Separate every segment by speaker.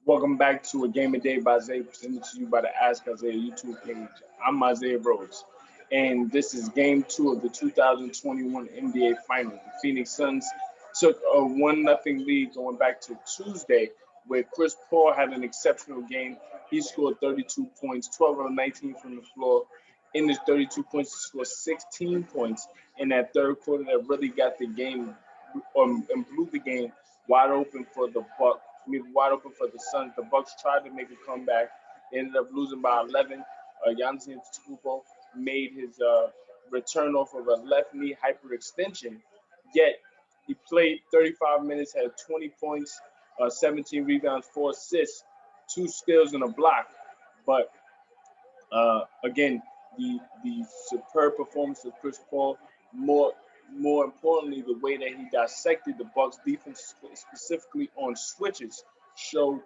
Speaker 1: Welcome back to a game a day by Zay, presented to you by the Ask Isaiah YouTube page. I'm Isaiah Rose, and this is game two of the 2021 NBA Finals. The Phoenix Suns took a 1-0 lead going back to Tuesday, where Chris Paul had an exceptional game. He scored 32 points, 12 of 19 from the floor. In his 32 points, he scored 16 points in that third quarter that really got the game and blew the game wide open for the Bucks. Wide open for the Suns. The Bucks tried to make a comeback. They ended up losing by 11. Giannis Antetokounmpo made his return off of a left knee hyperextension. Yet he played 35 minutes, had 20 points, 17 rebounds, 4 assists, 2 steals, and a block. But again, the superb performance of Chris Paul, more importantly, the way that he dissected the Bucks defense, specifically on switches, showed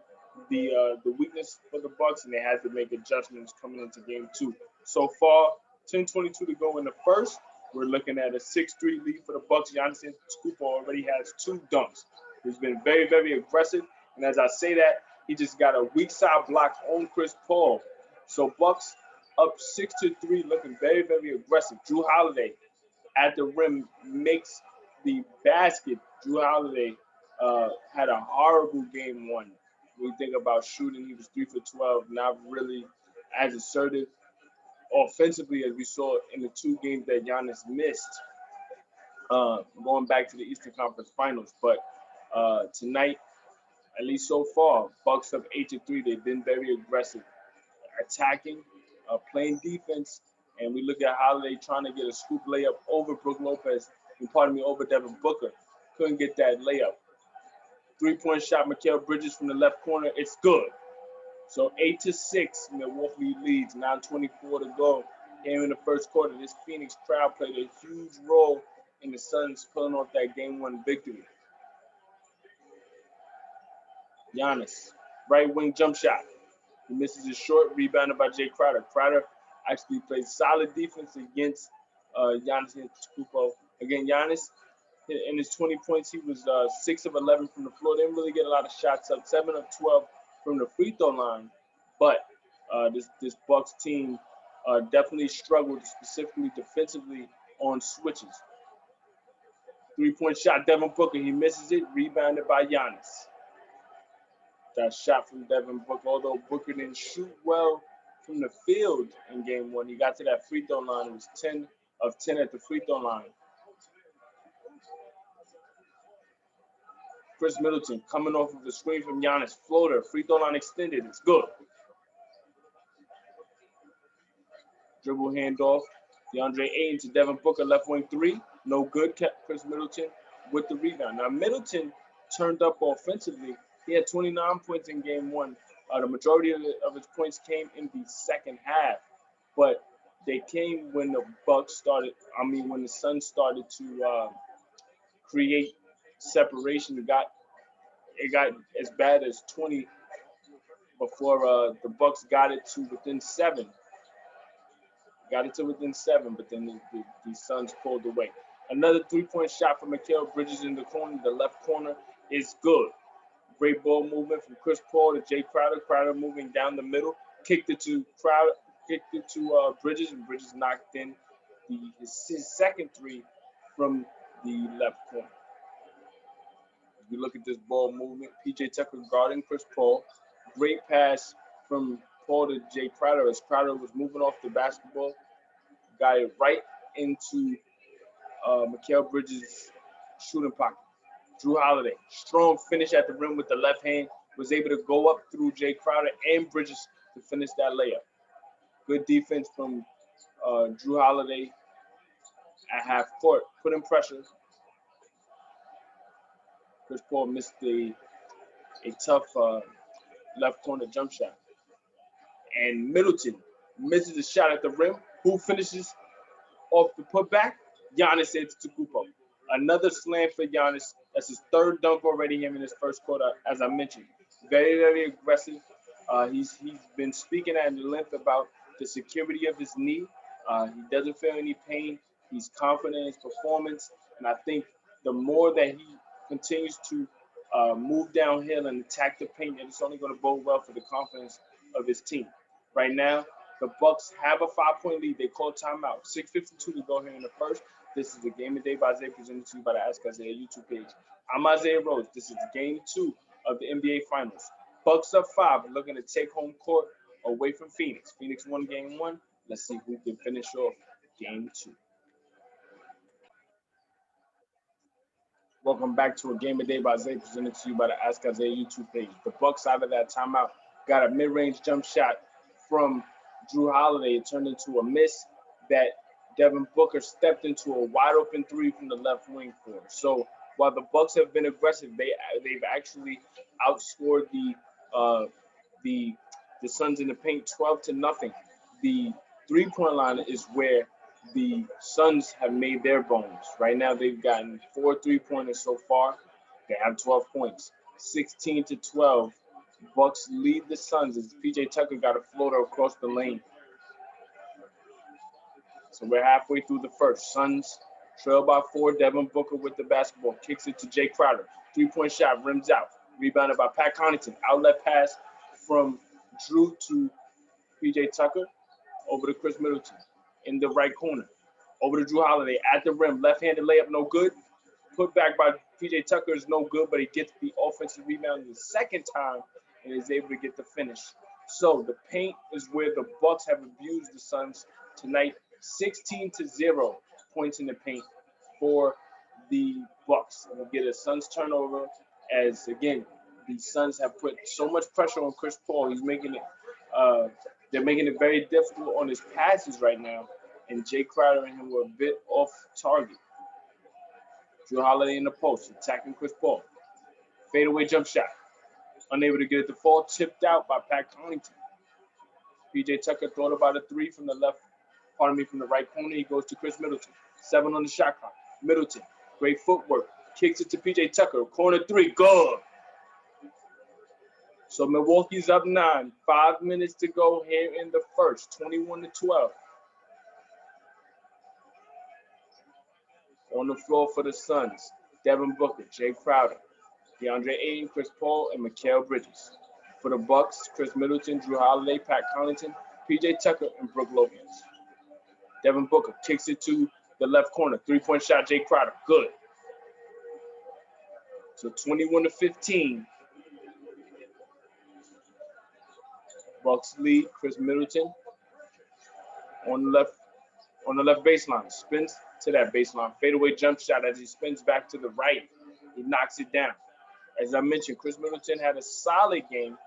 Speaker 1: the weakness for the Bucks, and they had to make adjustments coming into game two. So far, 10:22 to go in the first. We're looking at a 6-3 lead for the Bucks. Giannis Antetokounmpo already has 2 dunks. He's been very, very aggressive, and as I say that, he just got a weak side block on Chris Paul. So Bucks up 6-3, looking very, very aggressive. Drew Holiday at the rim makes the basket. Drew Holiday had a horrible game one. When you think about shooting, he was 3 for 12, not really as assertive offensively as we saw in the 2 games that Giannis missed, going back to the Eastern Conference Finals. But tonight, at least so far, Bucks up 8-3. They've been very aggressive, attacking, playing defense, and we look at Holiday trying to get a scoop layup over Brook Lopez, over Devin Booker. Couldn't get that layup. 3-point shot, Mikal Bridges from the left corner. It's good. So 8-6, Milwaukee leads. 9:24 to go. Here in the first quarter, this Phoenix crowd played a huge role in the Suns pulling off that game one victory. Giannis, right wing jump shot. He misses his short, rebounded by Jay Crowder. Crowder actually played solid defense against Giannis Antetokounmpo. Again, Giannis, in his 20 points, he was 6 of 11 from the floor. Didn't really get a lot of shots up. 7 of 12 from the free throw line. But this Bucks team definitely struggled, specifically defensively on switches. 3-point shot, Devin Booker. He misses it. Rebounded by Giannis. That shot from Devin Booker, although Booker didn't shoot well from the field in game one. He got to that free throw line. It was 10 of 10 at the free throw line. Chris Middleton coming off of the screen from Giannis. Floater, free throw line extended. It's good. Dribble handoff. DeAndre Ayton to Devin Booker, left wing 3. No good. Kept Chris Middleton with the rebound. Now, Middleton turned up offensively. He had 29 points in game one. The majority of his points came in the second half, but they came when the when the Suns started to create separation. It got as bad as 20 before the Bucks got it to within 7. Got it to within 7, but then the Suns pulled away. Another 3-point shot from Mikal Bridges in the corner. The left corner is good. Great ball movement from Chris Paul to Jay Crowder. Crowder moving down the middle, kicked it to Bridges, and Bridges knocked in his second 3 from the left corner. As we look at this ball movement, PJ Tucker guarding Chris Paul. Great pass from Paul to Jay Crowder as Crowder was moving off the basketball. Got it right into Mikal Bridges' shooting pocket. Drew Holiday, strong finish at the rim with the left hand, was able to go up through Jay Crowder and Bridges to finish that layup. Good defense from Drew Holiday at half court, putting pressure. Chris Paul missed a tough left corner jump shot. And Middleton misses a shot at the rim. Who finishes off the putback? Giannis Antetokounmpo. Another slam for Giannis. That's his 3rd dunk already him in his first quarter, as I mentioned. Very, very aggressive. He's been speaking at length about the security of his knee. He doesn't feel any pain. He's confident in his performance. And I think the more that he continues to move downhill and attack the paint, and it's only going to bode well for the confidence of his team. Right now, the Bucks have a 5-point lead. They call timeout. 6:52 to go here in the first. This is the Game of the Day by Isaiah, presented to you by the Ask Isaiah YouTube page. I'm Isaiah Rose. This is Game 2 of the NBA Finals. Bucks up 5, looking to take home court away from Phoenix. Phoenix won Game 1. Let's see who can finish off Game 2. Welcome back to a Game of the Day by Isaiah, presented to you by the Ask Isaiah YouTube page. The Bucks out of that timeout got a mid-range jump shot from Drew Holiday. It turned into a miss that Devin Booker stepped into a wide-open 3 from the left wing for. So while the Bucks have been aggressive, they've actually outscored the Suns in the paint 12-0. The 3-point line is where the Suns have made their bones. Right now, they've gotten 4 3-pointers so far. They have 12 points. 16-12. Bucks lead the Suns as PJ Tucker got a floater across the lane. So we're halfway through the first. Suns trail by 4. Devin Booker with the basketball. Kicks it to Jay Crowder. 3-point shot, rims out. Rebounded by Pat Connaughton. Outlet pass from Drew to PJ Tucker. Over to Chris Middleton in the right corner. Over to Drew Holiday at the rim. Left-handed layup, no good. Put back by PJ Tucker is no good, but he gets the offensive rebound the second time and is able to get the finish. So the paint is where the Bucks have abused the Suns tonight. 16-0 points in the paint for the Bucks. And we'll get a Suns turnover as, again, the Suns have put so much pressure on Chris Paul. He's making it they're making it very difficult on his passes right now, and Jay Crowder and him were a bit off target. Drew Holiday in the post, attacking Chris Paul. Fadeaway jump shot. Unable to get it to fall, tipped out by Pat Connaughton. PJ Tucker thought about a 3 from the from the right corner. He goes to Chris Middleton. 7 on the shot clock. Middleton, great footwork. Kicks it to PJ Tucker. Corner 3, good. So Milwaukee's up 9. 5 minutes to go here in the first. 21-12. On the floor for the Suns, Devin Booker, Jay Crowder, DeAndre Ayton, Chris Paul, and Mikal Bridges. For the Bucks, Chris Middleton, Drew Holiday, Pat Connaughton, PJ Tucker, and Brook Lopez. Devin Booker kicks it to the left corner. 3-point shot, Jay Crowder, good. So 21-15. Bucks lead. Chris Middleton on the left baseline, spins to that baseline, fadeaway jump shot. As he spins back to the right, he knocks it down. As I mentioned, Chris Middleton had a solid game.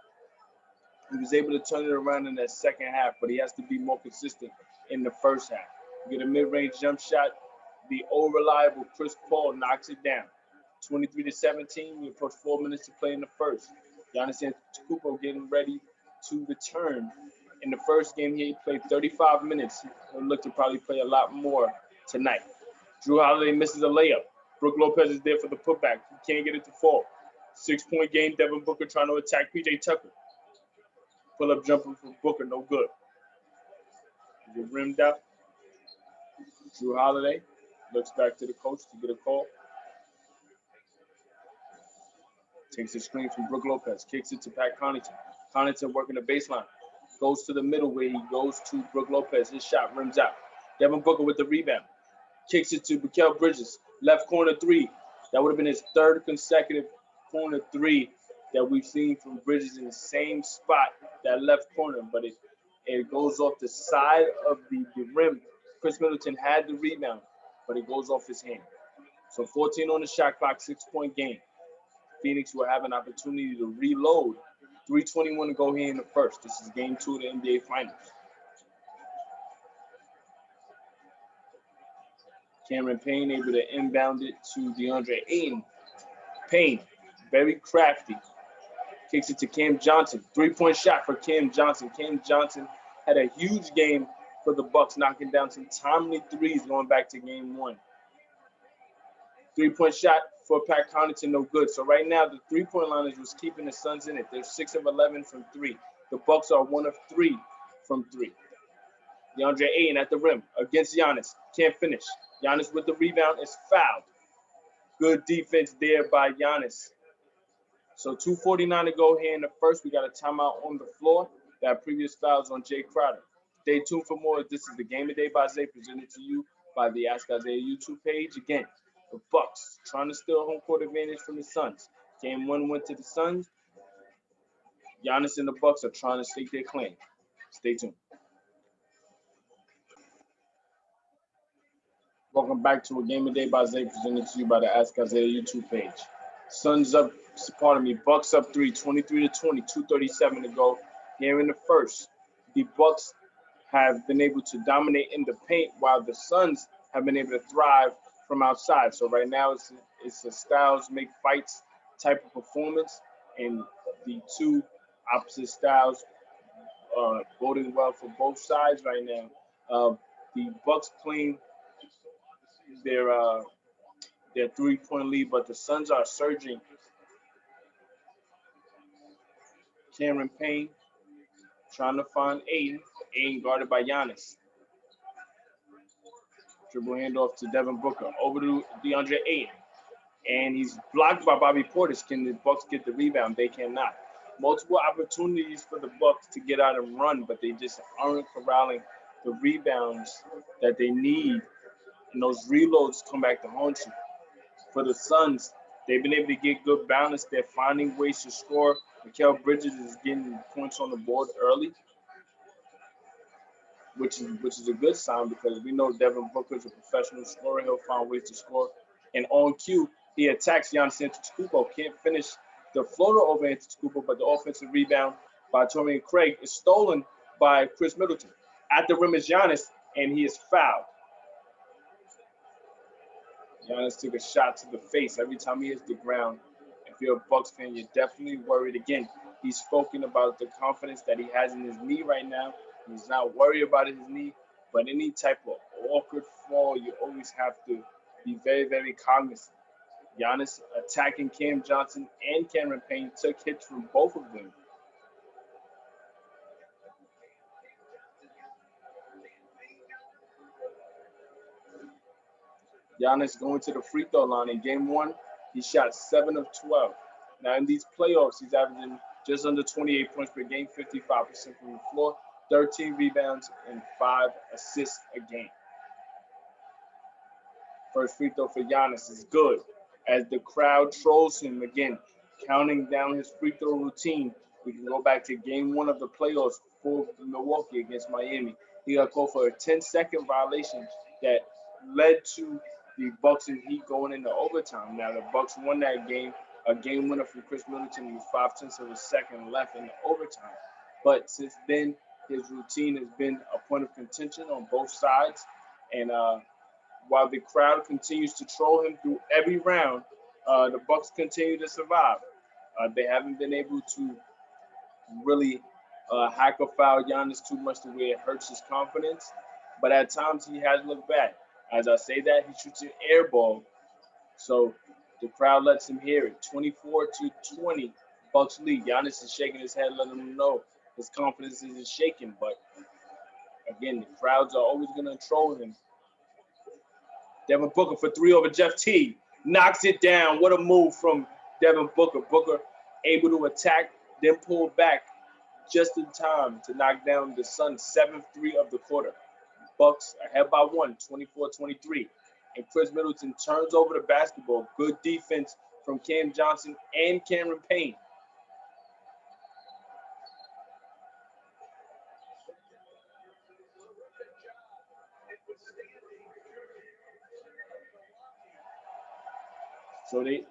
Speaker 1: He was able to turn it around in that second half, but he has to be more consistent in the first half. Get a mid-range jump shot. The old-reliable Chris Paul knocks it down. 23-17. We approach 4 minutes to play in the first. Giannis Antetokounmpo getting ready to return. In the first game, he played 35 minutes. He'll look to probably play a lot more tonight. Drew Holiday misses a layup. Brook Lopez is there for the putback. He can't get it to fall. 6-point game. Devin Booker trying to attack PJ Tucker. Pull-up jumper for Booker, no good. He's rimmed out. Drew Holiday looks back to the coach to get a call. Takes a screen from Brook Lopez. Kicks it to Pat Connaughton. Connaughton working the baseline. Goes to the middle where he goes to Brook Lopez. His shot rims out. Devin Booker with the rebound. Kicks it to Mikal Bridges. Left corner 3. That would have been his 3rd consecutive corner 3 that we've seen from Bridges in the same spot, that left corner. But it goes off the side of the rim. Chris Middleton had the rebound, but it goes off his hand. So 14 on the shot clock, 6-point game. Phoenix will have an opportunity to reload. 3:21 to go here in the first. This is game 2 of the NBA Finals. Cameron Payne able to inbound it to DeAndre Ayton. Payne, very crafty. Kicks it to Cam Johnson. 3-point shot for Cam Johnson. Cam Johnson had a huge game for the Bucks, knocking down some timely threes going back to game 1. 3-point shot for Pat Connaughton, no good. So right now, the 3-point line is what's keeping the Suns in it. They're 6 of 11 from 3. The Bucks are 1 of 3 from 3. DeAndre Ayton at the rim against Giannis. Can't finish. Giannis with the rebound is fouled. Good defense there by Giannis. So 2:49 to go here in the first. We got a timeout on the floor. That previous fouls on Jay Crowder. Stay tuned for more. This is the Game of the Day by Zay, presented to you by the Ask Isaiah YouTube page. Again, the Bucks trying to steal home court advantage from the Suns. Game one went to the Suns. Giannis and the Bucks are trying to stake their claim. Stay tuned. Welcome back to a Game of the Day by Zay, presented to you by the Ask Isaiah YouTube page. Suns up, pardon me, Bucks up 23 to 20, 2:37 to go here in the first. The Bucks have been able to dominate in the paint while the Suns have been able to thrive from outside. So right now it's a styles make fights type of performance, and the two opposite styles boding well for both sides right now. The Bucks playing their 3-point lead, but the Suns are surging. Cameron Payne trying to find Aiden. Aiden guarded by Giannis. Dribble handoff to Devin Booker. Over to DeAndre Aiden. And he's blocked by Bobby Portis. Can the Bucks get the rebound? They cannot. Multiple opportunities for the Bucks to get out and run, but they just aren't corralling the rebounds that they need. And those reloads come back to haunt you. For the Suns, they've been able to get good balance. They're finding ways to score. Mikal Bridges is getting points on the board early, which is a good sign because we know Devin Booker is a professional scorer. He'll find ways to score. And on cue, he attacks Giannis Antetokounmpo. Can't finish the floater over Antetokounmpo, but the offensive rebound by Torrey Craig is stolen by Chris Middleton. At the rim is Giannis, and he is fouled. Giannis took a shot to the face every time he hits the ground. If you're a Bucks fan, you're definitely worried. Again, he's spoken about the confidence that he has in his knee right now. He's not worried about his knee, but any type of awkward fall, you always have to be very, very cognizant. Giannis attacking Cam Johnson and Cameron Payne took hits from both of them. Giannis going to the free throw line. In game one, he shot 7 of 12. Now in these playoffs, he's averaging just under 28 points per game, 55% from the floor, 13 rebounds, and 5 assists a game. First free throw for Giannis is good as the crowd trolls him again, counting down his free throw routine. We can go back to game one of the playoffs for Milwaukee against Miami. He got called for a 10-second violation that led to the Bucks and Heat going into overtime. Now the Bucks won that game, a game winner from Chris Middleton with 0.5 of a second left in the overtime. But since then, his routine has been a point of contention on both sides. And while the crowd continues to troll him through every round, the Bucks continue to survive. They haven't been able to really hack or foul Giannis too much to where it hurts his confidence. But at times he has looked bad. As I say that, he shoots an air ball. So the crowd lets him hear it. 24 to 20, Bucks lead. Giannis is shaking his head, letting him know his confidence isn't shaking. But again, the crowds are always going to troll him. Devin Booker for 3 over Jeff T. Knocks it down. What a move from Devin Booker. Booker able to attack, then pull back just in time to knock down the Suns' 7th 3 of the quarter. Bucks ahead by 1, 24-23. And Chris Middleton turns over the basketball. Good defense from Cam Johnson and Cameron Payne. So they,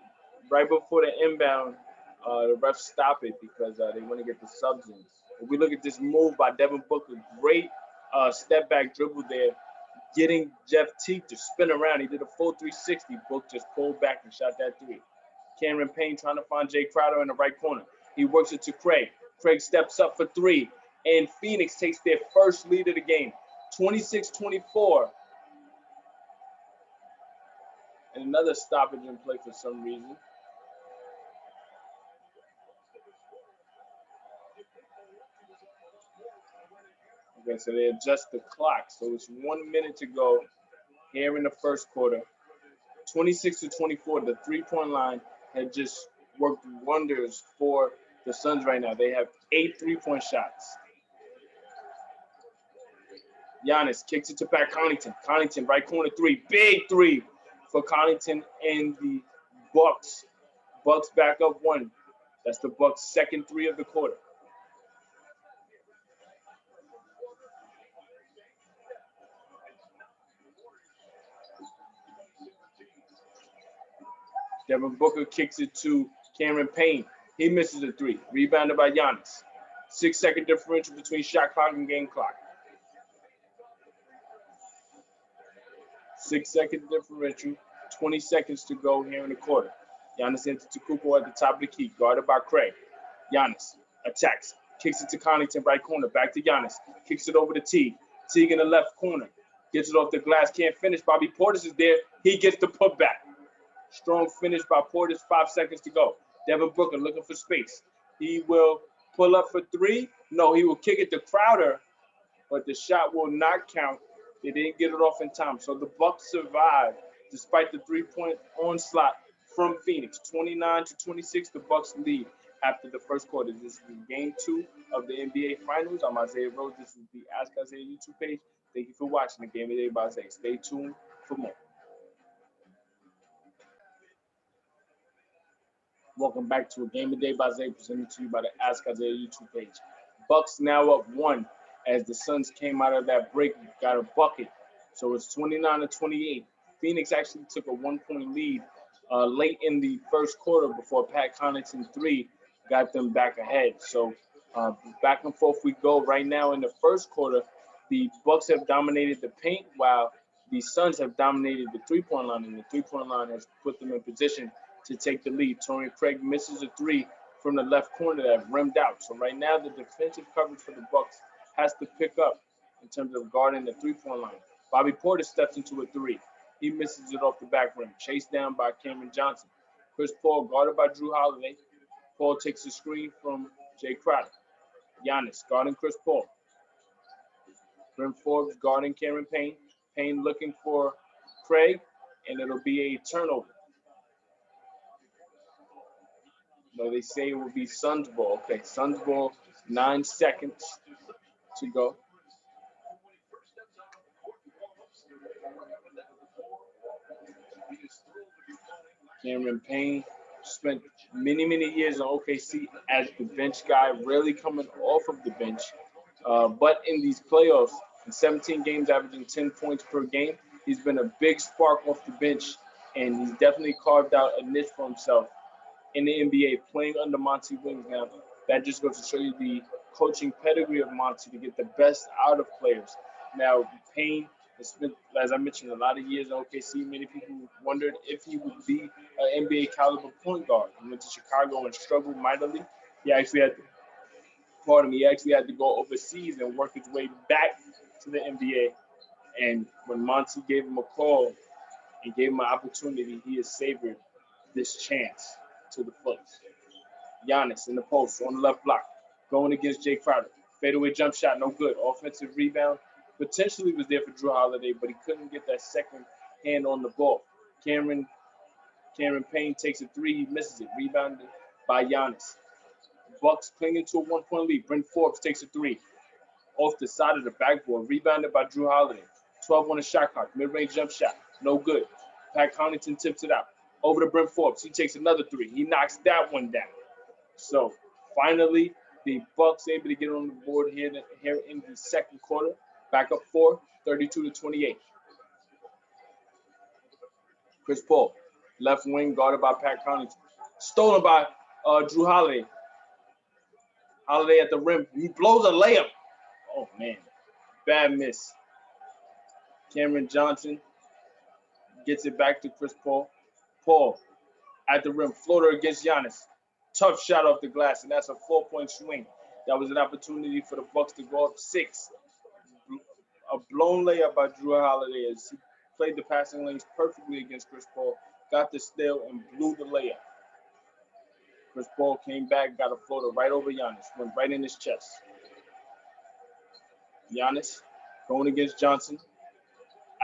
Speaker 1: right before the inbound, the refs stop it because they want to get the subs in. If we look at this move by Devin Booker, great step back dribble there, getting Jeff Teague to spin around. He did a full 360. Book just pulled back and shot that 3. Cameron Payne trying to find Jay Crowder in the right corner. He works it to Craig. Craig steps up for 3, and Phoenix takes their first lead of the game, 26-24. And another stoppage in play for some reason. Okay, so they adjust the clock. So it's 1 minute to go here in the first quarter. 26-24, the 3-point line had just worked wonders for the Suns right now. They have 8 3-point shots. Giannis kicks it to Pat Connaughton. Connaughton, right corner three. Big three for Connaughton and the Bucks. Bucks back up 1. That's the Bucks' second 3 of the quarter. Devin Booker kicks it to Cameron Payne. He misses a 3. Rebounded by Giannis. 6-second differential between shot clock and game clock. 6-second differential. 20 seconds to go here in the quarter. Giannis Antetokounmpo at the top of the key, guarded by Craig. Giannis attacks. Kicks it to Connaughton, right corner. Back to Giannis. Kicks it over to Teague. Teague in the left corner. Gets it off the glass. Can't finish. Bobby Portis is there. He gets the putback. Strong finish by Portis. 5 seconds to go. Devin Booker looking for space. He will pull up for 3. No, he will kick it to Crowder, but the shot will not count. They didn't get it off in time. So the Bucks survived despite the 3-point onslaught from Phoenix. 29-26, the Bucks lead after the first quarter. This is game 2 of the NBA Finals. I'm Isaiah Rose. This is the Ask Isaiah YouTube page. Thank you for watching the Game of the Day by Isaiah. Stay tuned for more. Welcome back to a Game of the Day by Isaiah, presented to you by the Ask Isaiah YouTube page. Bucks now up 1 as the Suns came out of that break, got a bucket. So it's 29-28. Phoenix actually took a 1-point lead late in the first quarter before Pat Connaughton 3 got them back ahead. So back and forth we go. Right now in the first quarter, the Bucks have dominated the paint while the Suns have dominated the 3-point line, and the 3-point line has put them in position to take the lead. Torrey Craig misses a 3 from the left corner that rimmed out. So right now the defensive coverage for the Bucks has to pick up in terms of guarding the 3-point line. Bobby Portis steps into a 3. He misses it off the back rim. Chased down by Cameron Johnson. Chris Paul guarded by Drew Holiday. Paul takes a screen from Jay Crowder. Giannis guarding Chris Paul. Bryn Forbes guarding Cameron Payne. Payne looking for Craig, and it'll be a turnover. No, they say it will be Suns ball. Okay, Suns ball, 9 seconds to go. Cameron Payne spent many years in OKC as the bench guy, rarely coming off of the bench. But in these playoffs, in 17 games, averaging 10 points per game, he's been a big spark off the bench, and he's definitely carved out a niche for himself in the NBA, playing under Monty Williams. Now, that just goes to show you the coaching pedigree of Monty to get the best out of players. Now, Payne has spent, as I mentioned, a lot of years in OKC. Many people wondered if he would be an NBA caliber point guard. He went to Chicago and struggled mightily. He actually had to go overseas and work his way back to the NBA. And when Monty gave him a call and gave him an opportunity, he has savored this chance to the fullest. Giannis in the post on the left block, going against Jay Crowder. Fadeaway jump shot, no good. Offensive rebound potentially was there for Drew Holiday, but he couldn't get that second hand on the ball. Cameron Payne takes a 3, he misses it. Rebounded by Giannis. Bucks clinging to a 1-point lead. Bryn Forbes takes a 3 off the side of the backboard, rebounded by Drew Holiday. 12 on the shot clock, mid-range jump shot, no good. Pat Connaughton tips it out. Over to Bryn Forbes, he takes another 3. He knocks that one down. So finally, the Bucks able to get on the board here in the second quarter. Back up 4, 32-28. Chris Paul, left wing, guarded by Pat Connaughton. Stolen by Drew Holiday. Holiday at the rim. He blows a layup. Oh, man. Bad miss. Cameron Johnson gets it back to Chris Paul. Paul at the rim. Floater against Giannis. Tough shot off the glass, and that's a 4-point swing. That was an opportunity for the Bucks to go up 6. A blown layup by Drew Holiday as he played the passing lanes perfectly against Chris Paul, got the steal, and blew the layup. Chris Paul came back, got a floater right over Giannis, went right in his chest. Giannis going against Johnson.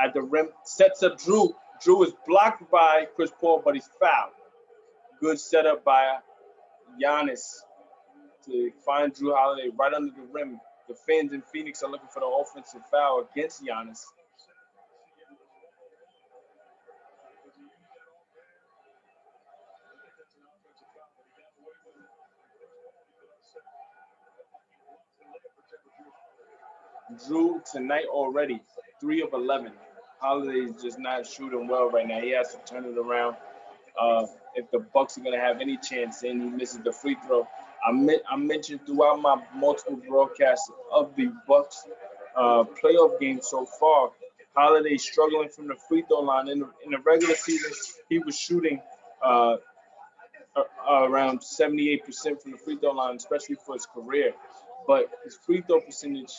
Speaker 1: At the rim, sets up Drew. Drew is blocked by Chris Paul, but he's fouled. Good setup by Giannis to find Drew Holiday right under the rim. The fans in Phoenix are looking for the offensive foul against Giannis. Drew tonight already 3 of 11. Holiday is just not shooting well right now. He has to turn it around. If the Bucks are going to have any chance, and he misses the free throw. I mentioned throughout my multiple broadcasts of the Bucks playoff game so far, Holiday struggling from the free throw line. In the regular season, he was shooting uh, around 78% from the free throw line, especially for his career. But his free throw percentage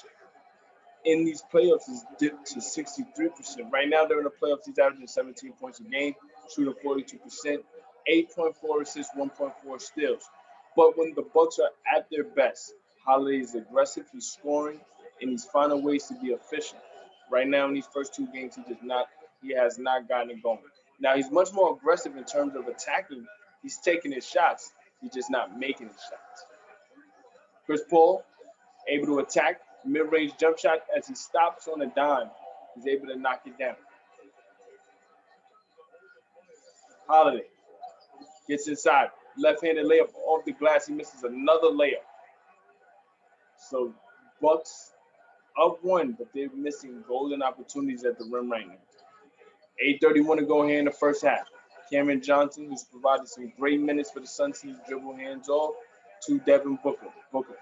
Speaker 1: in these playoffs is dipped to 63%. Right now, they're in the playoffs. He's averaging 17 points a game, shooting 42%, 8.4 assists, 1.4 steals. But when the Bucks are at their best, Holiday is aggressive, he's scoring, and he's finding ways to be efficient. Right now, in these first 2 games, he has not gotten it going. Now he's much more aggressive in terms of attacking. He's taking his shots. He's just not making his shots. Chris Paul able to attack mid-range jump shot as he stops on a dime. He's able to knock it down. Holiday gets inside, left-handed layup off the glass. He misses another layup. So Bucks up 1, but they're missing golden opportunities at the rim right now. 8:31 to go here in the first half. Cameron Johnson, who's provided some great minutes for the Suns, he's dribble hands off to Devin Booker.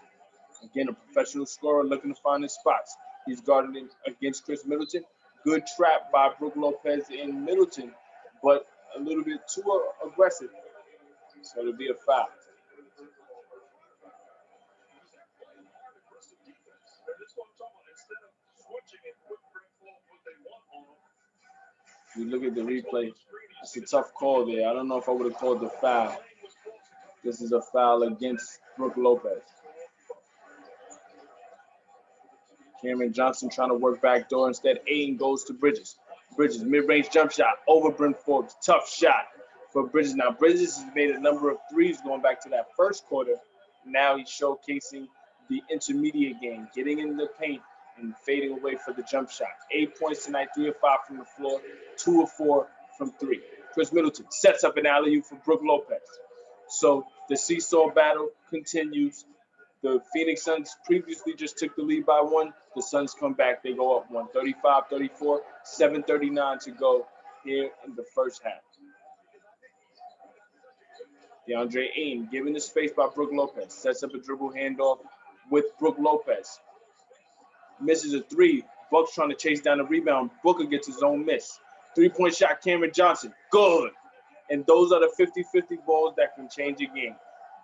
Speaker 1: Again, a professional scorer looking to find his spots. He's guarded against Chris Middleton. Good trap by Brook Lopez in Middleton, but a little bit too aggressive. So it'll be a foul. If you look at the replay, it's a tough call there. I don't know if I would have called the foul. This is a foul against Brook Lopez. Cameron Johnson trying to work back door. Instead, Ayton goes to Bridges. Bridges, mid-range jump shot, over Bryn Forbes. Tough shot for Bridges. Now, Bridges has made a number of threes going back to that first quarter. Now he's showcasing the intermediate game, getting in the paint and fading away for the jump shot. 8 points tonight, 3 of 5 from the floor, 2 of 4 from 3. Chris Middleton sets up an alley-oop for Brook Lopez. So the seesaw battle continues. The Phoenix Suns previously just took the lead by 1. The Suns come back. They go up 1, 35-34, 7:39 to go here in the first half. DeAndre Ayton given the space by Brook Lopez. Sets up a dribble handoff with Brook Lopez. Misses a 3. Bucks trying to chase down the rebound. Booker gets his own miss. 3-point shot, Cameron Johnson. Good. And those are the 50-50 balls that can change a game.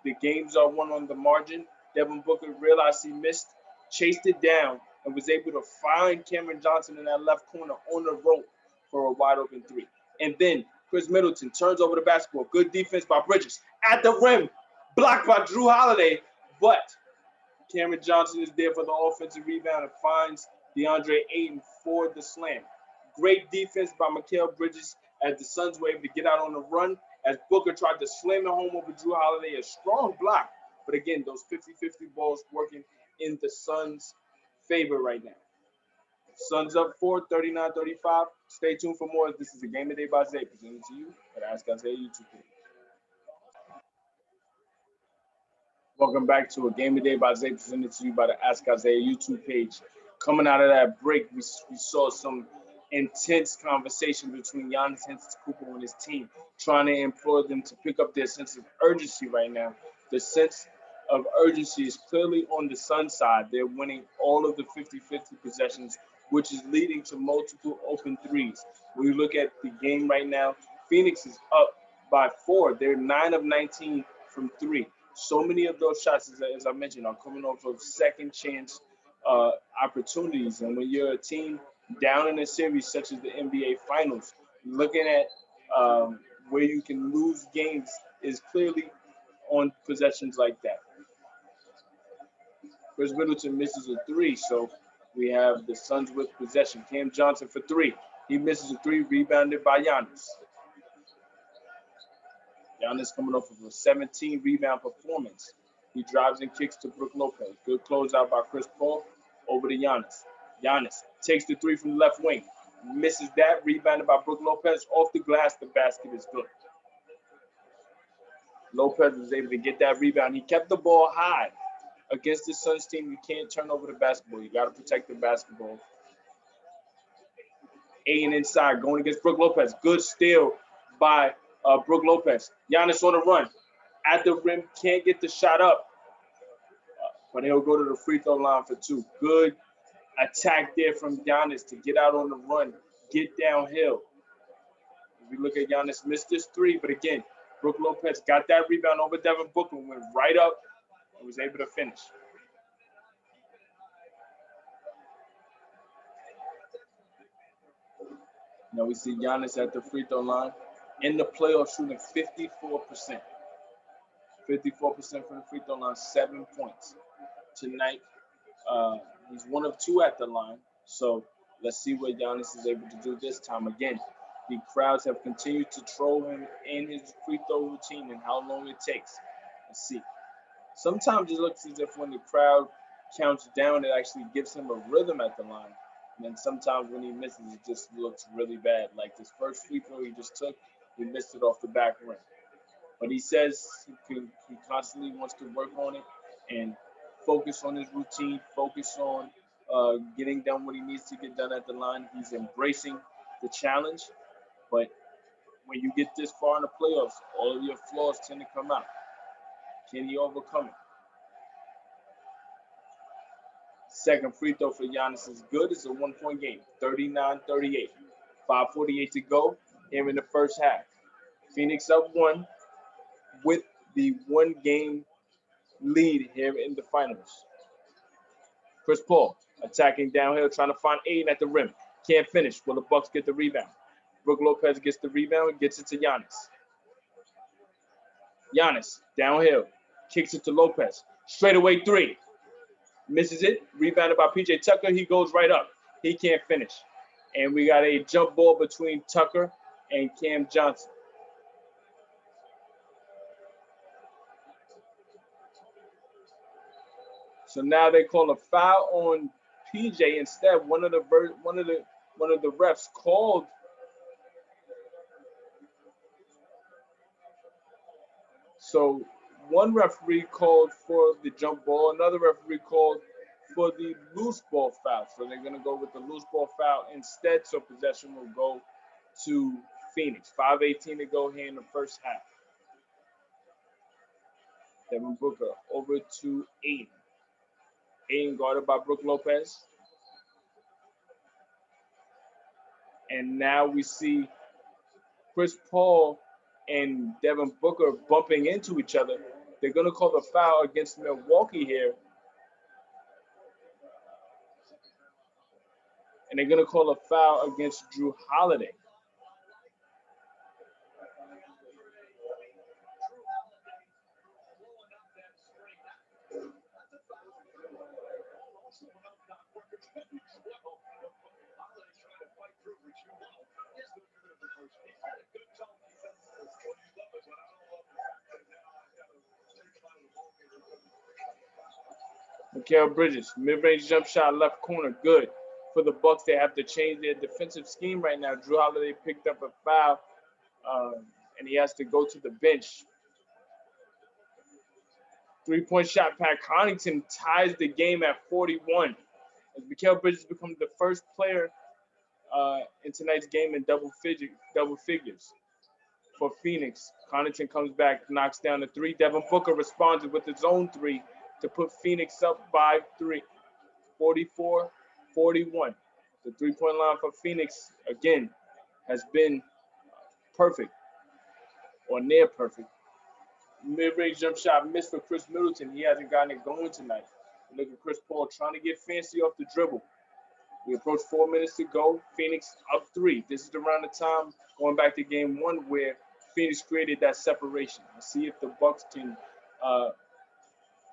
Speaker 1: The games are won on the margin. Devin Booker realized he missed, chased it down, and was able to find Cameron Johnson in that left corner on the rope for a wide open 3. And then Chris Middleton turns over the basketball. Good defense by Bridges. At the rim, blocked by Drew Holiday, but Cameron Johnson is there for the offensive rebound and finds DeAndre Ayton for the slam. Great defense by Mikal Bridges as the Suns were able to get out on the run as Booker tried to slam it home over Drew Holiday. A strong block. But again, those 50-50 balls working in the Suns' favor right now. Suns up 4, 39-35. Stay tuned for more. This is the Game of the Day by Zay, presented to you at Ask Isaiah YouTube page. Welcome back to a Game of the Day by Zay, presented to you by the Ask Isaiah YouTube page. Coming out of that break, we saw some intense conversation between Giannis Antetokounmpo and his team, trying to implore them to pick up their sense of urgency right now. The sense of urgency is clearly on the Suns side. They're winning all of the 50-50 possessions, which is leading to multiple open threes. When you look at the game right now, Phoenix is up by 4. They're 9 of 19 from 3. So many of those shots, as I mentioned, are coming off of second chance opportunities. And when you're a team down in a series such as the NBA Finals, looking at where you can lose games is clearly on possessions like that. Chris Middleton misses a 3, so we have the Suns with possession. Cam Johnson for 3. He misses a 3, rebounded by Giannis. Giannis coming off of a 17 rebound performance. He drives and kicks to Brook Lopez. Good closeout by Chris Paul over to Giannis. Giannis takes the three from the left wing. Misses that. Rebounded by Brook Lopez. Off the glass, the basket is good. Lopez was able to get that rebound. He kept the ball high. Against the Suns team, you can't turn over the basketball. You got to protect the basketball. Aiden inside, going against Brook Lopez. Good steal by Brook Lopez. Giannis on the run. At the rim, can't get the shot up. But he'll go to the free throw line for two. Good attack there from Giannis to get out on the run, get downhill. If we look at Giannis, missed this three, but again, Brook Lopez got that rebound over Devin Booker, went right up and was able to finish. Now we see Giannis at the free throw line in the playoffs shooting 54%. 54% from the free throw line, 7 points. Tonight, he's one of two at the line. So let's see what Giannis is able to do this time. Again, the crowds have continued to troll him in his free throw routine and how long it takes. Let's see. Sometimes it looks as if when the crowd counts down, it actually gives him a rhythm at the line. And then sometimes when he misses, it just looks really bad. Like this first free throw he just took, he missed it off the back rim. But he says he constantly wants to work on it and focus on his routine, focus on getting done what he needs to get done at the line. He's embracing the challenge. But when you get this far in the playoffs, all of your flaws tend to come out. Can he overcome it? Second free throw for Giannis is good. It's a 1-point game, 39-38. 5:48 to go here in the first half. Phoenix up one with the 1-game lead here in the finals. Chris Paul attacking downhill, trying to find Aiden at the rim. Can't finish. Will the Bucks get the rebound? Brook Lopez gets the rebound, gets it to Giannis. Giannis downhill, kicks it to Lopez. Straightaway three. Misses it. Rebounded by PJ Tucker. He goes right up. He can't finish. And we got a jump ball between Tucker and Cam Johnson. So now they call a foul on PJ instead. One of the refs called So one referee called for the jump ball, another referee called for the loose ball foul. So they're going to go with the loose ball foul instead. So possession will go to Phoenix. 5:18 to go here in the first half. Devin Booker over to Aiden. Aiden guarded by Brook Lopez. And now we see Chris Paul and Devin Booker bumping into each other. They're going to call the foul against Milwaukee here. And they're going to call a foul against Drew Holiday. Mikal Bridges, mid-range jump shot, left corner, good. For the Bucks, they have to change their defensive scheme right now. Drew Holiday picked up a foul, and he has to go to the bench. Three-point shot, Pat Connaughton ties the game at 41. As Mikal Bridges becomes the first player in tonight's game in double figures. For Phoenix, Connaughton comes back, knocks down the three. Devin Booker responds with his own three to put Phoenix up by 3, 44-41. The three-point line for Phoenix, again, has been perfect or near perfect. Mid-range jump shot missed for Chris Middleton. He hasn't gotten it going tonight. Look at Chris Paul trying to get fancy off the dribble. We approach 4 minutes to go. Phoenix up 3. This is around the time going back to game 1 where Phoenix created that separation. Let's see if the Bucks can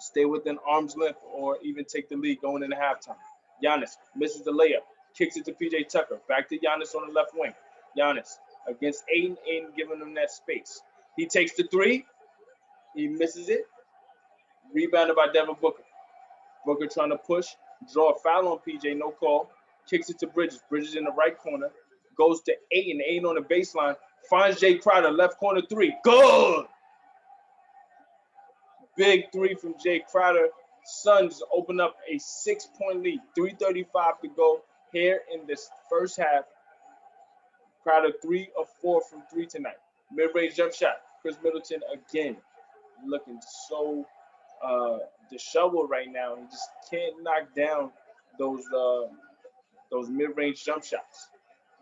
Speaker 1: stay within arm's length or even take the lead going into halftime. Giannis misses the layup, kicks it to PJ Tucker. Back to Giannis on the left wing. Giannis against Aiden giving him that space. He takes the three. He misses it. Rebounded by Devin Booker. Booker trying to push. Draw a foul on PJ. No call. Kicks it to Bridges. Bridges in the right corner. Goes to Ayton. Ayton on the baseline. Finds Jay Crowder. Left corner three. Good. Big three from Jay Crowder. Suns open up a 6-point lead. 3:35 to go here in this first half. Crowder 3 of 4 from 3 tonight. Mid-range jump shot. Chris Middleton again looking so disheveled right now. He just can't knock down those mid-range jump shots.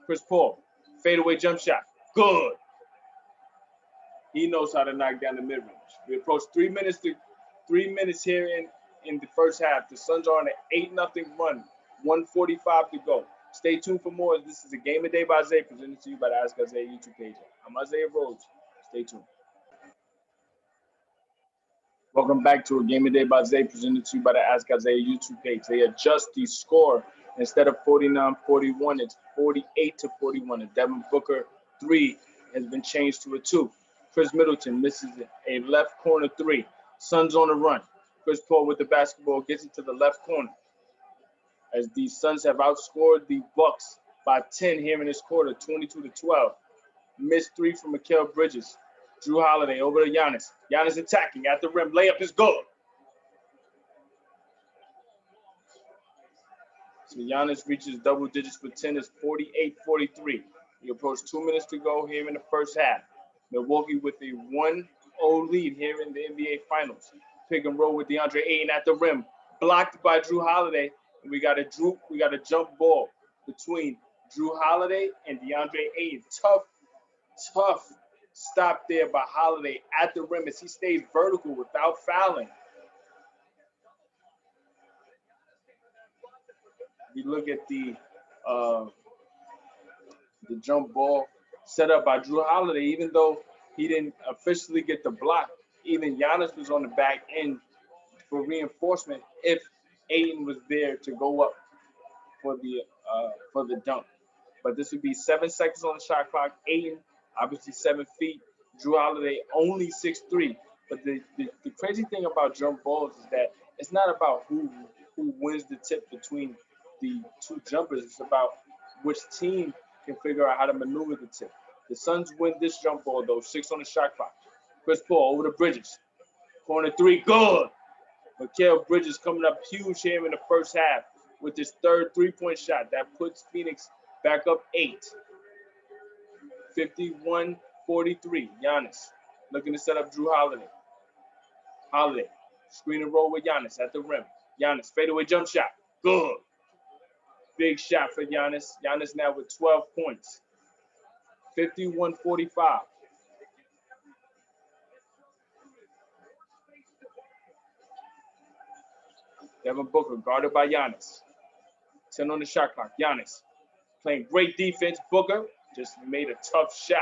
Speaker 1: Chris Paul, fadeaway jump shot. Good. He knows how to knock down the mid-range. We approach 3 minutes here in the first half. The Suns are on an 8-0 run. 1:45 to go. Stay tuned for more. This is a Game of Day by Zay, presented to you by the Ask Isaiah YouTube page. I'm Isaiah Rhodes. Stay tuned. Welcome back to a Game of Day by Zay, presented to you by the Ask Isaiah YouTube page. They adjust the score. Instead of 49-41, it's 48-41. A Devin Booker 3 has been changed to a 2. Chris Middleton misses a left corner 3. Suns on the run. Chris Paul with the basketball gets it to the left corner. As the Suns have outscored the Bucks by 10 here in this quarter, 22-12. Missed 3 from Mikal Bridges. Drew Holiday over to Giannis. Giannis attacking at the rim. Layup is good. So Giannis reaches double digits with 10. It's 48-43. We approach 2 minutes to go here in the first half. Milwaukee with a 1-0 lead here in the NBA Finals. Pick and roll with DeAndre Ayton at the rim. Blocked by Drew Holiday. And we got a jump ball between Drew Holiday and DeAndre Ayton. Tough stop there by Holiday at the rim as he stays vertical without fouling. You look at the jump ball set up by Drew Holiday. Even though he didn't officially get the block, even Giannis was on the back end for reinforcement if Ayton was there to go up for the dunk. But this would be 7 seconds on the shot clock. Ayton, obviously 7 feet. Drew Holiday only 6'3". But the crazy thing about jump balls is that it's not about who wins the tip between the two jumpers. It's about which team can figure out how to maneuver the tip. The Suns win this jump ball, though. 6 on the shot clock. Chris Paul over to Bridges. Corner 3, good. Mikal Bridges coming up huge here in the first half with his third 3-point shot. That puts Phoenix back up 8. 51-43. Giannis looking to set up Drew Holiday. Holiday, screen and roll with Giannis at the rim. Giannis, fadeaway jump shot. Good. Big shot for Giannis. Giannis now with 12 points. 51-45. Devin Booker guarded by Giannis. 10 on the shot clock. Giannis playing great defense. Booker just made a tough shot.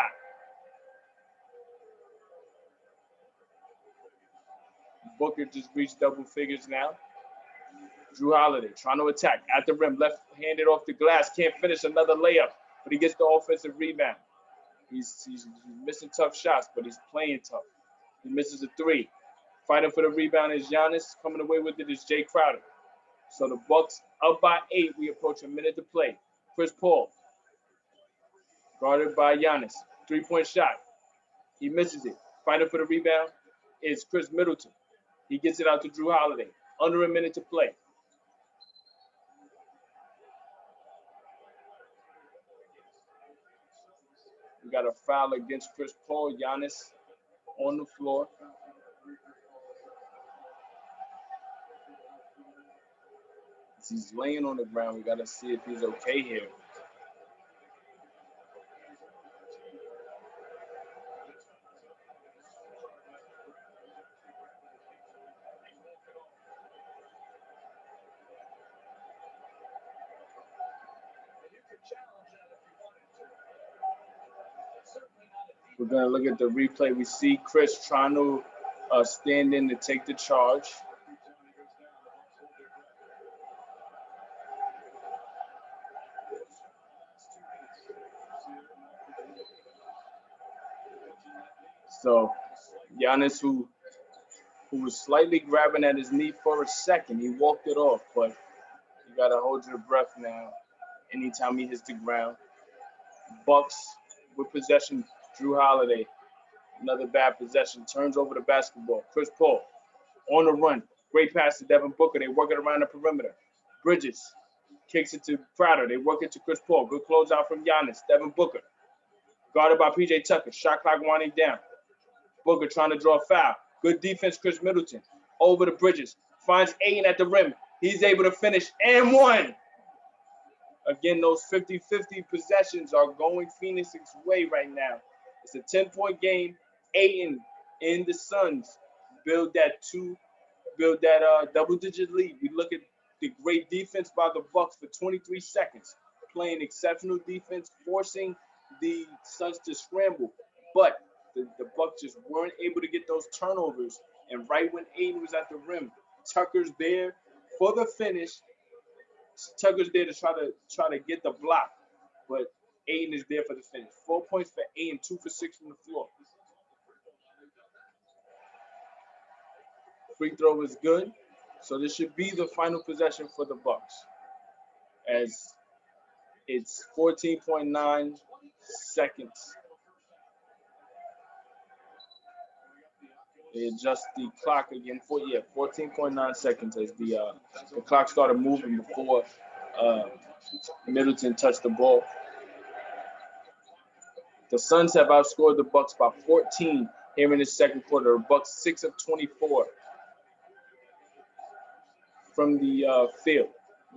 Speaker 1: Booker just reached double figures now. Drew Holiday trying to attack at the rim. Left-handed off the glass. Can't finish another layup, but he gets the offensive rebound. He's missing tough shots, but he's playing tough. He misses a 3. Fighting for the rebound is Giannis. Coming away with it is Jay Crowder. So the Bucks up by 8. We approach a minute to play. Chris Paul guarded by Giannis. 3-point shot. He misses it. Fighting for the rebound is Chris Middleton. He gets it out to Drew Holiday. Under a minute to play. We got a foul against Chris Paul. Giannis on the floor. He's laying on the ground. We got to see if he's okay here. We're going to look at the replay. We see Chris trying to stand in to take the charge. So Giannis, who was slightly grabbing at his knee for a second, he walked it off, but you gotta hold your breath now. Anytime he hits the ground. Bucks with possession. Drew Holiday, another bad possession, turns over the basketball. Chris Paul on the run. Great pass to Devin Booker. They work it around the perimeter. Bridges kicks it to Crowder. They work it to Chris Paul. Good closeout from Giannis. Devin Booker guarded by PJ Tucker. Shot clock winding down. Booker trying to draw a foul. Good defense, Chris Middleton. Over the Bridges. Finds Ayton at the rim. He's able to finish and one. Again, those 50-50 possessions are going Phoenix's way right now. It's a 10-point game. Ayton and the Suns build that double-digit lead. We look at the great defense by the Bucks for 23 seconds, playing exceptional defense, forcing the Suns to scramble. But the Bucks just weren't able to get those turnovers. And right when Ayton was at the rim, Tucker's there for the finish. Tucker's there to try to get the block, but Ayton is there for the finish. 4 points for Ayton, 2 for 6 from the floor. Free throw is good, so this should be the final possession for the Bucks, as it's 14.9 seconds. They adjust the clock again for 14.9 seconds as the clock started moving before Middleton touched the ball. The Suns have outscored the Bucks by 14 here in the second quarter. The Bucks 6 of 24 from the field.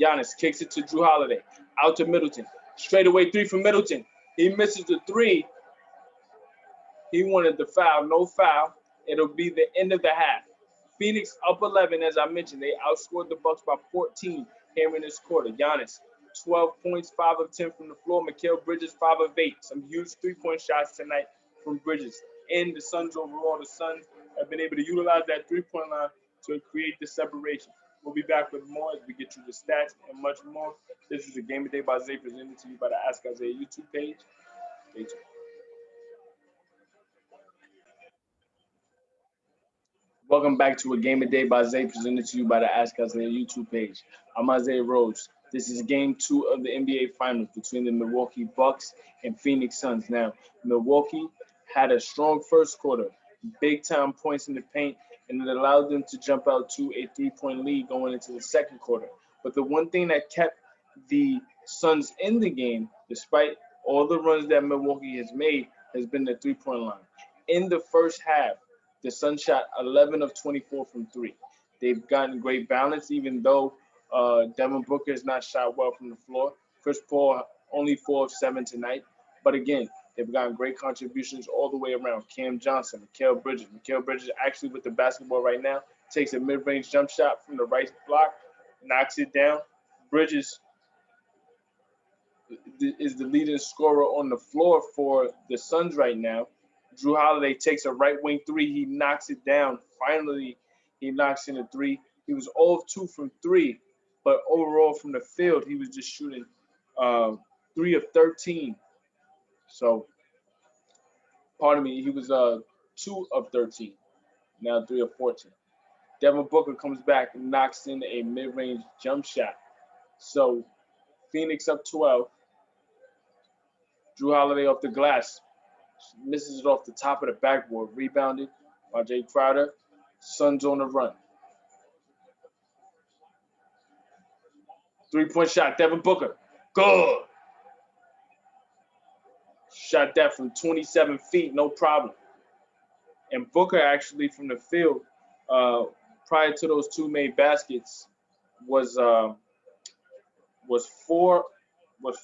Speaker 1: Giannis kicks it to Drew Holiday. Out to Middleton. Straightaway three from Middleton. He misses the three. He wanted the foul. No foul. It'll be the end of the half. Phoenix up 11, as I mentioned. They outscored the Bucks by 14 here in this quarter. Giannis, 12 points, 5 of 10 from the floor. Mikal Bridges, 5 of 8. Some huge three-point shots tonight from Bridges. And the Suns overall, the Suns have been able to utilize that three-point line to create the separation. We'll be back with more as we get you the stats and much more. This is a Game of Day by Zay, presented to you by the Ask Isaiah YouTube page. Stay tuned. Welcome back to a Game of Day by Zay, presented to you by the Ask Isaiah YouTube page. I'm Isaiah Rhodes. This is Game 2 of the NBA Finals between the Milwaukee Bucks and Phoenix Suns. Now, Milwaukee had a strong first quarter, big-time points in the paint, and it allowed them to jump out to a 3-point lead going into the second quarter. But the one thing that kept the Suns in the game, despite all the runs that Milwaukee has made, has been the three-point line. In the first half, the Suns shot 11 of 24 from three. They've gotten great balance, even though Devin Booker has not shot well from the floor. Chris Paul, only 4 of 7 tonight. But again, they've gotten great contributions all the way around. Cam Johnson, Mikal Bridges. Mikal Bridges actually with the basketball right now, takes a mid-range jump shot from the right block, knocks it down. Bridges is the leading scorer on the floor for the Suns right now. Drew Holiday takes a right wing three. He knocks it down. Finally, he knocks in a three. He was 0 of 2 from 3, but overall from the field, he was just shooting 3 of 13. So, pardon me, he was 2 of 13, now 3 of 14. Devin Booker comes back and knocks in a mid-range jump shot. So, Phoenix up 12. Drew Holiday off the glass. Misses it off the top of the backboard. Rebounded by Jay Crowder. Suns on the run. 3-point shot. Devin Booker. Good. Shot that from 27 feet. No problem. And Booker actually from the field, prior to those two made baskets, was 4 of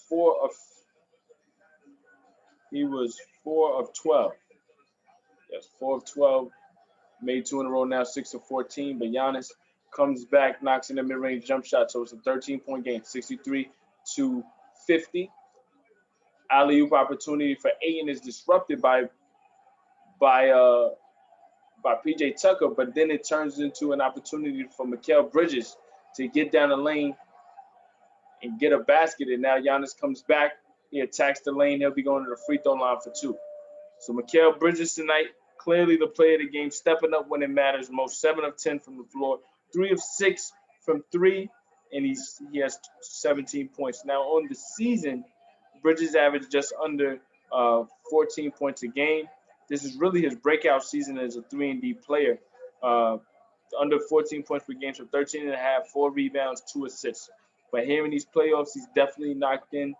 Speaker 1: 12. Yes, 4 of 12. Made 2 in a row now, 6 of 14. But Giannis comes back, knocks in a mid-range jump shot. So it's a 13-point game, 63-50. Alley-oop opportunity for Ayton is disrupted by PJ Tucker, but then it turns into an opportunity for Mikal Bridges to get down the lane and get a basket. And now Giannis comes back. He attacks the lane. He'll be going to the free throw line for 2. So Mikal Bridges tonight, Clearly the player of the game, stepping up when it matters most. 7 of 10 from the floor, 3 of 6 from 3, and he has 17 points. Now on the season, Bridges averaged just under 14 points a game. This is really his breakout season as a 3-and-D player. Under 14 points per game, so 13 and a half, 4 rebounds, 2 assists. But here in these playoffs, he's definitely knocked in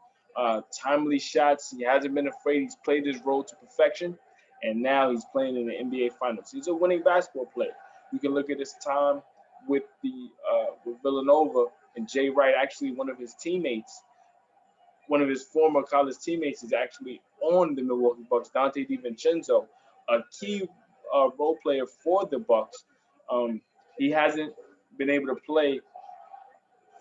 Speaker 1: timely shots. He hasn't been afraid. He's played his role to perfection, and now he's playing in the NBA Finals. He's a winning basketball player. You can look at his time with with Villanova, and Jay Wright, actually one of his teammates, one of his former college teammates, is actually on the Milwaukee Bucks, Dante DiVincenzo, a key role player for the Bucks. He hasn't been able to play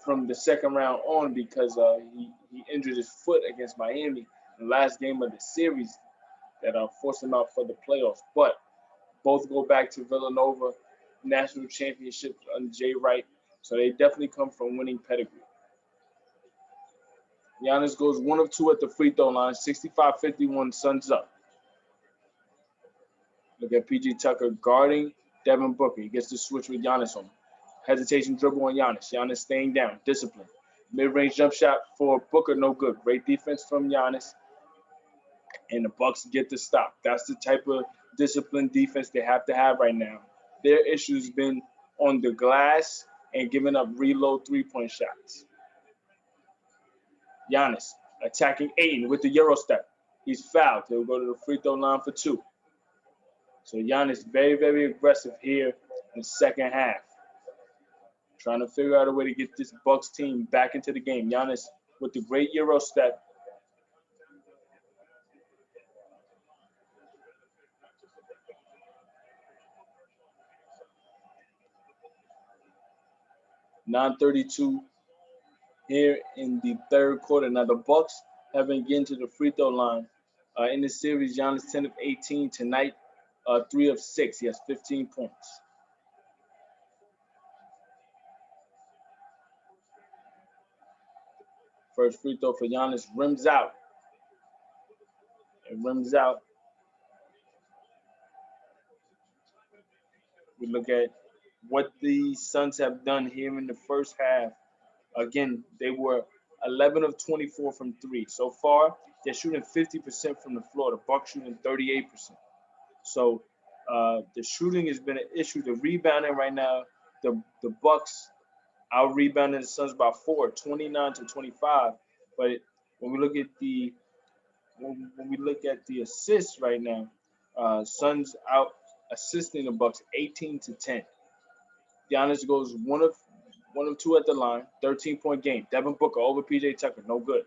Speaker 1: from the second round on because he injured his foot against Miami in the last game of the series that forced him out for the playoffs. But both go back to Villanova national championships under Jay Wright, so they definitely come from winning pedigree. Giannis goes 1 of 2 at the free throw line, 65-51, Suns up. Look at PJ Tucker guarding Devin Booker. He gets the switch with Giannis on him. Hesitation dribble on Giannis. Giannis staying down, discipline. Mid-range jump shot for Booker, no good. Great defense from Giannis, and the Bucks get the stop. That's the type of disciplined defense they have to have right now. Their issue's been on the glass and giving up reload three-point shots. Giannis attacking Ayton with the Euro step. He's fouled. He'll go to the free throw line for 2. So Giannis very, very aggressive here in the second half. Trying to figure out a way to get this Bucks team back into the game. Giannis with the great Euro step. .932 here in the third quarter. Now the Bucks have been getting to the free throw line in the series. Giannis 10 of 18 tonight, 3 of 6. He has 15 points. First free throw for Giannis rims out. It rims out. We look at what the Suns have done here in the first half. Again, they were 11 of 24 from 3. So far, they're shooting 50% from the floor. The Bucks shooting 38%. So the shooting has been an issue. The rebounding right now, the Bucks out rebounding the Suns by 4, 29-25. But when we look at the assists right now, Suns out assisting the Bucks 18-10. Giannis goes 1 of 2 at the line, 13-point game. Devin Booker over PJ Tucker, no good.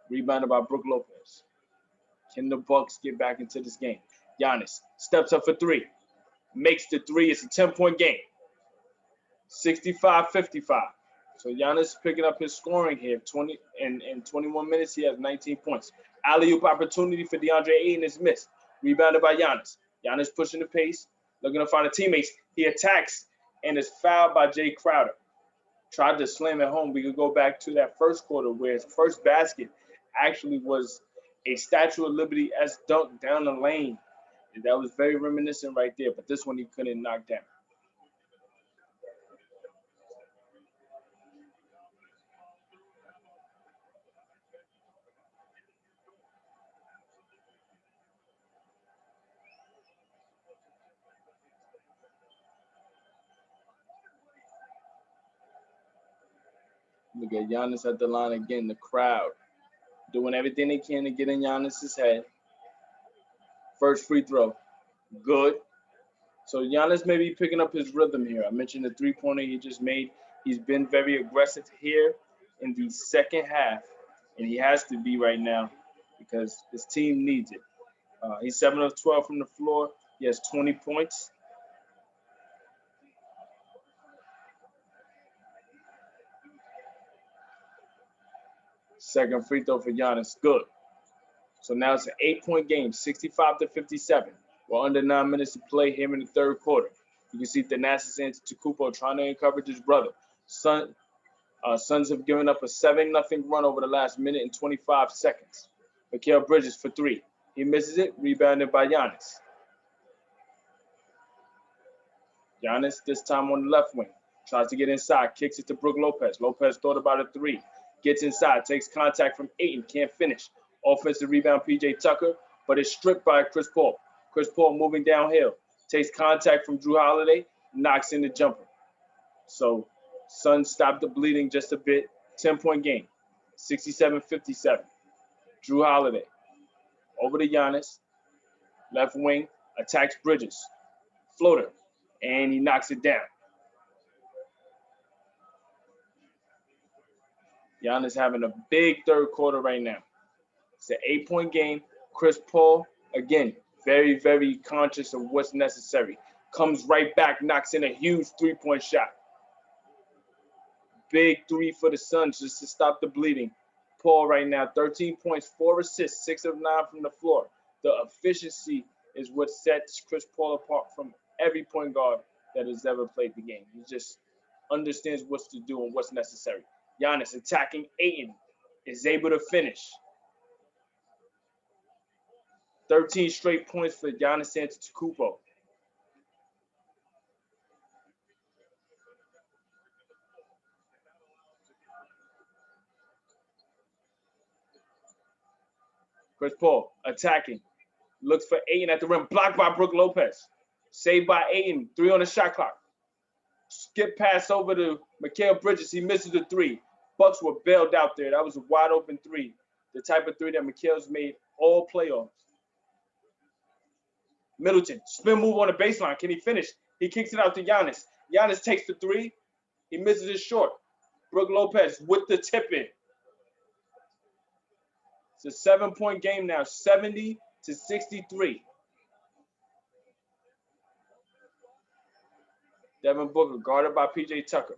Speaker 1: Rebounded by Brook Lopez. Can the Bucks get back into this game? Giannis steps up for 3, makes the 3. It's a 10-point game. 65-55. So Giannis picking up his scoring here. 21 minutes, he has 19 points. Alley-oop opportunity for DeAndre Ayton is missed. Rebounded by Giannis. Giannis pushing the pace, looking to find the teammates. He attacks and is fouled by Jay Crowder. Tried to slam it home. We could go back to that first quarter where his first basket actually was a Statue of Liberty-esque dunk down the lane. And that was very reminiscent right there, but this one he couldn't knock down. Look at Giannis at the line again, the crowd doing everything they can to get in Giannis's head. First free throw, good. So Giannis may be picking up his rhythm here. I mentioned the three-pointer he just made. He's been very aggressive here in the second half, and he has to be right now because his team needs it. He's 7 of 12 from the floor. He has 20 points. Second free throw for Giannis, good. So now it's an 8-point game, 65-57. We're under 9 minutes to play here in the third quarter. You can see Thanasis Antetokounmpo trying to encourage his brother. Suns have given up a 7-0 run over the last minute and 25 seconds. Mikal Bridges for 3. He misses it, rebounded by Giannis. Giannis this time on the left wing. Tries to get inside, kicks it to Brook Lopez. Lopez thought about a three. Gets inside, takes contact from Ayton, can't finish. Offensive rebound, P.J. Tucker, but it's stripped by Chris Paul. Chris Paul moving downhill. Takes contact from Drew Holiday, knocks in the jumper. So Suns stopped the bleeding just a bit. 10-point game, 67-57. Drew Holiday over to Giannis. Left wing, attacks Bridges. Floater, and he knocks it down. Giannis having a big third quarter right now. It's an 8-point game. Chris Paul, again, very, very conscious of what's necessary. Comes right back, knocks in a huge three-point shot. Big three for the Suns just to stop the bleeding. Paul right now, 13 points, 4 assists, 6 of 9 from the floor. The efficiency is what sets Chris Paul apart from every point guard that has ever played the game. He just understands what to do and what's necessary. Giannis attacking Ayton, is able to finish. 13 straight points for Giannis Antetokounmpo. Chris Paul attacking. Looks for Ayton at the rim. Blocked by Brook Lopez. Saved by Ayton. 3 on the shot clock. Skip pass over to Mikal Bridges. He misses the 3. Bucks were bailed out there. That was a wide open 3. The type of 3 that Mikal's made all playoffs. Middleton. Spin move on the baseline. Can he finish? He kicks it out to Giannis. Giannis takes the 3. He misses it short. Brook Lopez with the tip in. It's a 7-point game now, 70-63. Devin Booker guarded by P.J. Tucker.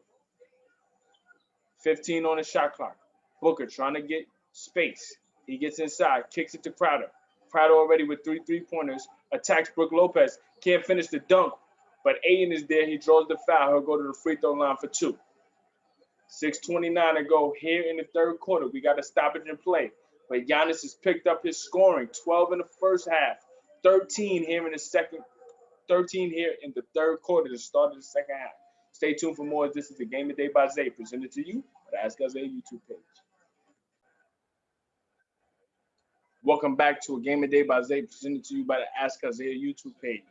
Speaker 1: 15 on the shot clock. Booker trying to get space. He gets inside, kicks it to Crowder. Crowder already with 3 3-pointers. Attacks Brook Lopez. Can't finish the dunk, but Ayton is there. He draws the foul. He'll go to the free throw line for 2. 6:29 to go here in the third quarter. We got a stoppage in play. But Giannis has picked up his scoring, 12 in the first half, 13 here in the second, 13 here in the third quarter, the start of the second half. Stay tuned for more. This is the Game of the Day by Zay, presented to you by the Ask Us A YouTube page. Welcome back to a Game of the Day by Zay, presented to you by the Ask Us A YouTube page.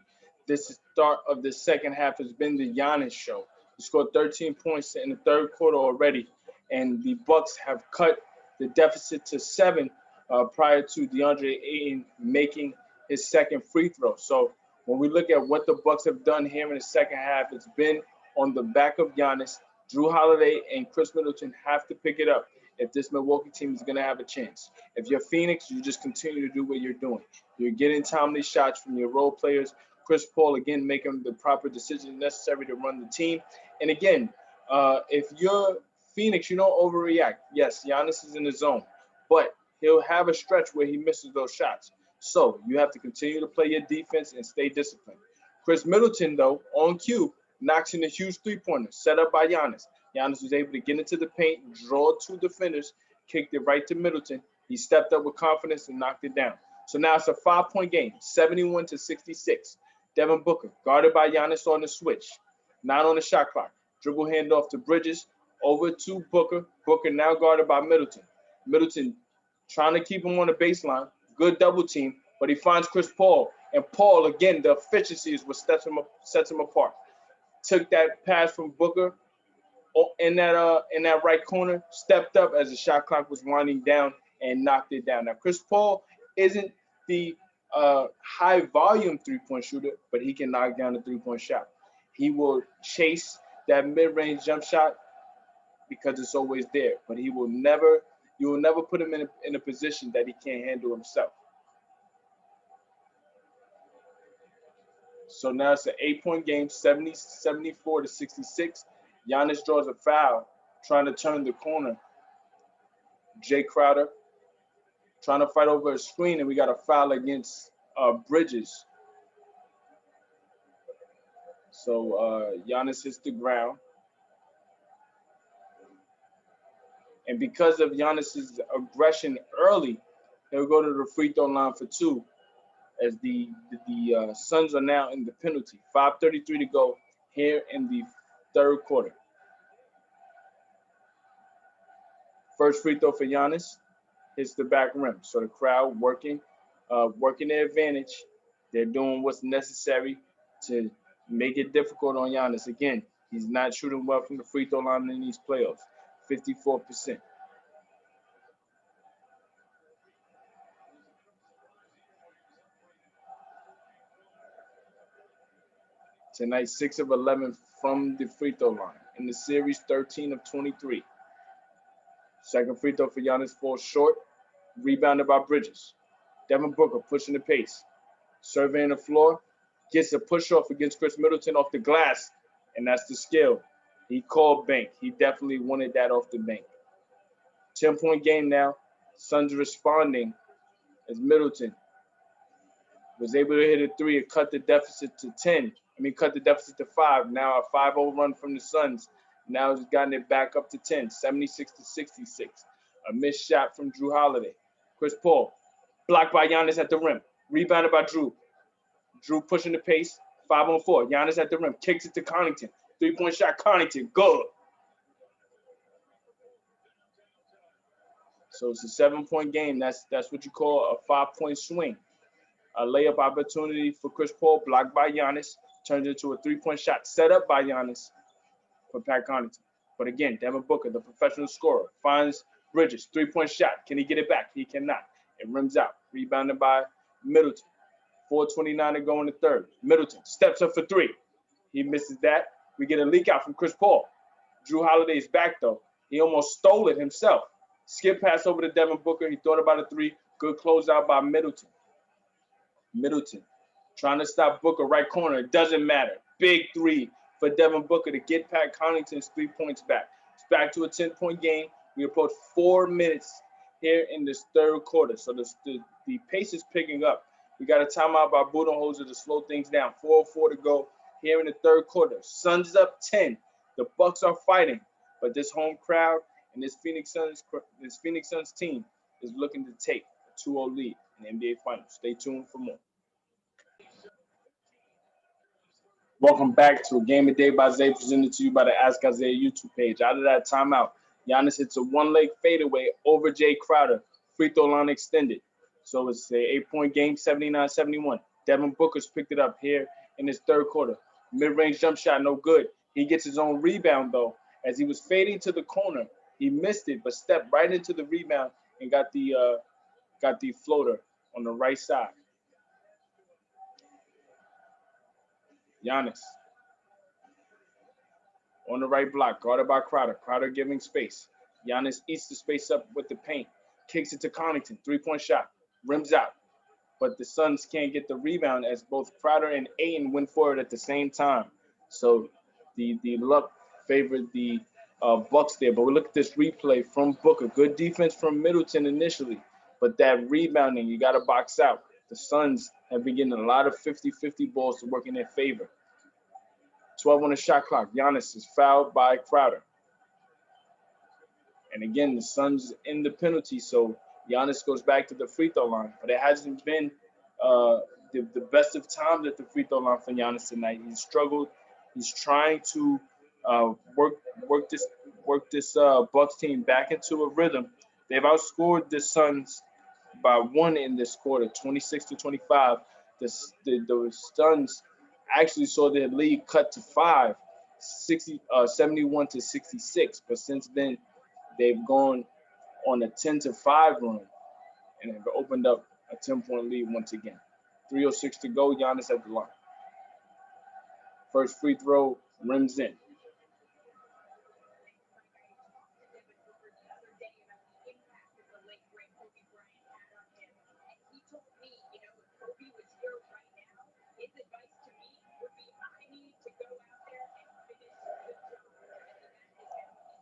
Speaker 1: This start of the second half has been the Giannis show. He scored 13 points in the third quarter already, and the Bucks have cut the deficit to 7 prior to DeAndre Ayton making his second free throw. So when we look at what the Bucks have done here in the second half, it's been on the back of Giannis. Drew Holiday and Chris Middleton have to pick it up if this Milwaukee team is going to have a chance. If you're Phoenix, you just continue to do what you're doing. You're getting timely shots from your role players. Chris Paul, again, making the proper decisions necessary to run the team. And again, if you're Phoenix, you don't overreact. Yes, Giannis is in the zone, but he'll have a stretch where he misses those shots. So you have to continue to play your defense and stay disciplined. Chris Middleton, though, on cue, knocks in a huge three-pointer set up by Giannis. Giannis was able to get into the paint, draw 2 defenders, kicked it right to Middleton. He stepped up with confidence and knocked it down. So now it's a 5-point game, 71-66. Devin Booker, guarded by Giannis on the switch. 9 on the shot clock. Dribble handoff to Bridges. Over to Booker. Booker now guarded by Middleton. Middleton trying to keep him on the baseline. Good double team, but he finds Chris Paul. And Paul, again, the efficiency is what sets him apart. Took that pass from Booker in that right corner, stepped up as the shot clock was winding down and knocked it down. Now, Chris Paul isn't the high volume three-point shooter, but he can knock down a three-point shot. He will chase that mid-range jump shot because it's always there, but you will never put him in a position that he can't handle himself. So now it's an 8-point game, 74-66. Giannis draws a foul, trying to turn the corner. Jay Crowder trying to fight over a screen, and we got a foul against Bridges. So Giannis hits the ground. And because of Giannis's aggression early, he'll go to the free throw line for 2 as the Suns are now in the penalty. 5:33 to go here in the third quarter. First free throw for Giannis hits the back rim. So the crowd working their advantage. They're doing what's necessary to make it difficult on Giannis. Again, he's not shooting well from the free throw line in these playoffs, 54%. Tonight, 6 of 11 from the free throw line. In the series, 13 of 23. Second free throw for Giannis falls short, rebounded by Bridges. Devin Booker pushing the pace, surveying the floor, gets a push off against Chris Middleton off the glass, and that's the skill. He called bank. He definitely wanted that off the bank. 10-point game now. Suns responding as Middleton was able to hit a three and cut the deficit to 10. Cut the deficit to 5. Now a 5-0 run from the Suns. Now he's gotten it back up to 10, 76-66. A missed shot from Drew Holiday. Chris Paul, blocked by Giannis at the rim. Rebounded by Drew. Drew pushing the pace, 5-on-4. Giannis at the rim, kicks it to Connaughton. 3-point shot, Connaughton, good. So it's a 7-point game. That's what you call a 5-point swing. A layup opportunity for Chris Paul, blocked by Giannis, turns into a 3-point shot set up by Giannis for Pat Connaughton. But again, Devin Booker, the professional scorer, finds Bridges, 3-point shot. Can he get it back? He cannot. It rims out. Rebounded by Middleton. 4:29 to go in the third. Middleton steps up for 3. He misses that. We get a leak out from Chris Paul. Drew Holiday is back, though. He almost stole it himself. Skip pass over to Devin Booker. He thought about a 3. Good closeout by Middleton. Middleton trying to stop Booker right corner. It doesn't matter. Big 3 for Devin Booker to get Pat Connaughton's 3 points back. It's back to a 10-point game. We approach 4 minutes here in this third quarter. So the pace is picking up. We got a timeout by Budenholzer to slow things down. 4:04 to go here in the third quarter. Suns up 10. The Bucks are fighting, but this home crowd and this Phoenix Suns team is looking to take a 2-0 lead in the NBA Finals. Stay tuned for more. Welcome back to a Game of Day by Zay, presented to you by the Ask Isaiah YouTube page. Out of that timeout, Giannis hits a one-leg fadeaway over Jay Crowder. Free throw line extended. So it's an 8-point game, 79-71. Devin Booker's picked it up here in his third quarter. Mid-range jump shot, no good. He gets his own rebound, though. As he was fading to the corner, he missed it, but stepped right into the rebound and got the floater on the right side. Giannis on the right block, guarded by Crowder. Crowder giving space. Giannis eats the space up with the paint. Kicks it to Connaughton. 3-point shot. Rims out. But the Suns can't get the rebound as both Crowder and Ayton went forward at the same time. So the luck favored the Bucks there. But we look at this replay from Booker. Good defense from Middleton initially. But that rebounding, you got to box out. The Suns have been getting a lot of 50-50 balls to work in their favor. 12 on the shot clock. Giannis is fouled by Crowder. And again, the Suns in the penalty, so Giannis goes back to the free throw line. But it hasn't been the best of times at the free throw line for Giannis tonight. He's struggled. He's trying to work this Bucks team back into a rhythm. They've outscored the Suns by 1 in this quarter, 26-25. The Suns actually saw their lead cut to 5, 71-66. But since then, they've gone on a 10-5 run and have opened up a 10-point lead once again. 3:06 to go. Giannis at the line. First free throw rims in.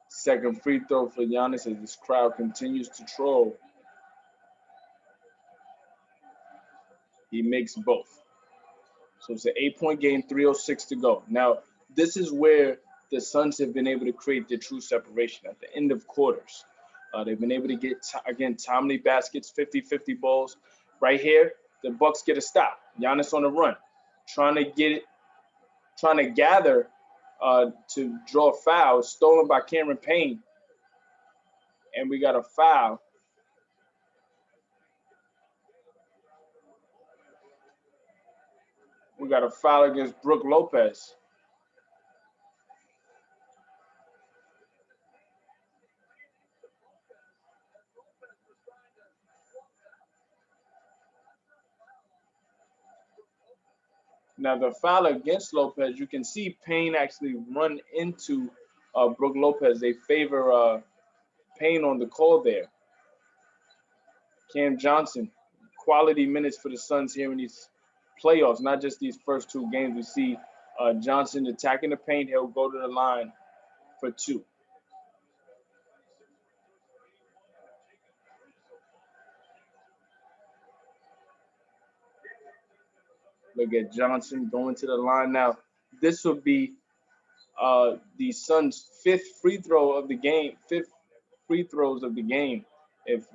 Speaker 1: Second free throw for Giannis as this crowd continues to troll. He makes both. So it's an 8-point game, 3:06 to go. Now, this is where the Suns have been able to create their true separation at the end of quarters. They've been able to get, again, timely baskets, 50-50 balls. Right here, the Bucks get a stop. Giannis on the run, trying to gather to draw a foul. Stolen by Cameron Payne. And we got a foul. We got a foul against Brook Lopez. Now, the foul against Lopez, you can see Payne actually run into Brook Lopez. They favor Payne on the call there. Cam Johnson, quality minutes for the Suns here in these playoffs, not just these first two games. We see Johnson attacking the paint. He'll go to the line for two. Look at Johnson going to the line now. This will be the Suns' fifth free throw of the game, fifth free throws of the game. If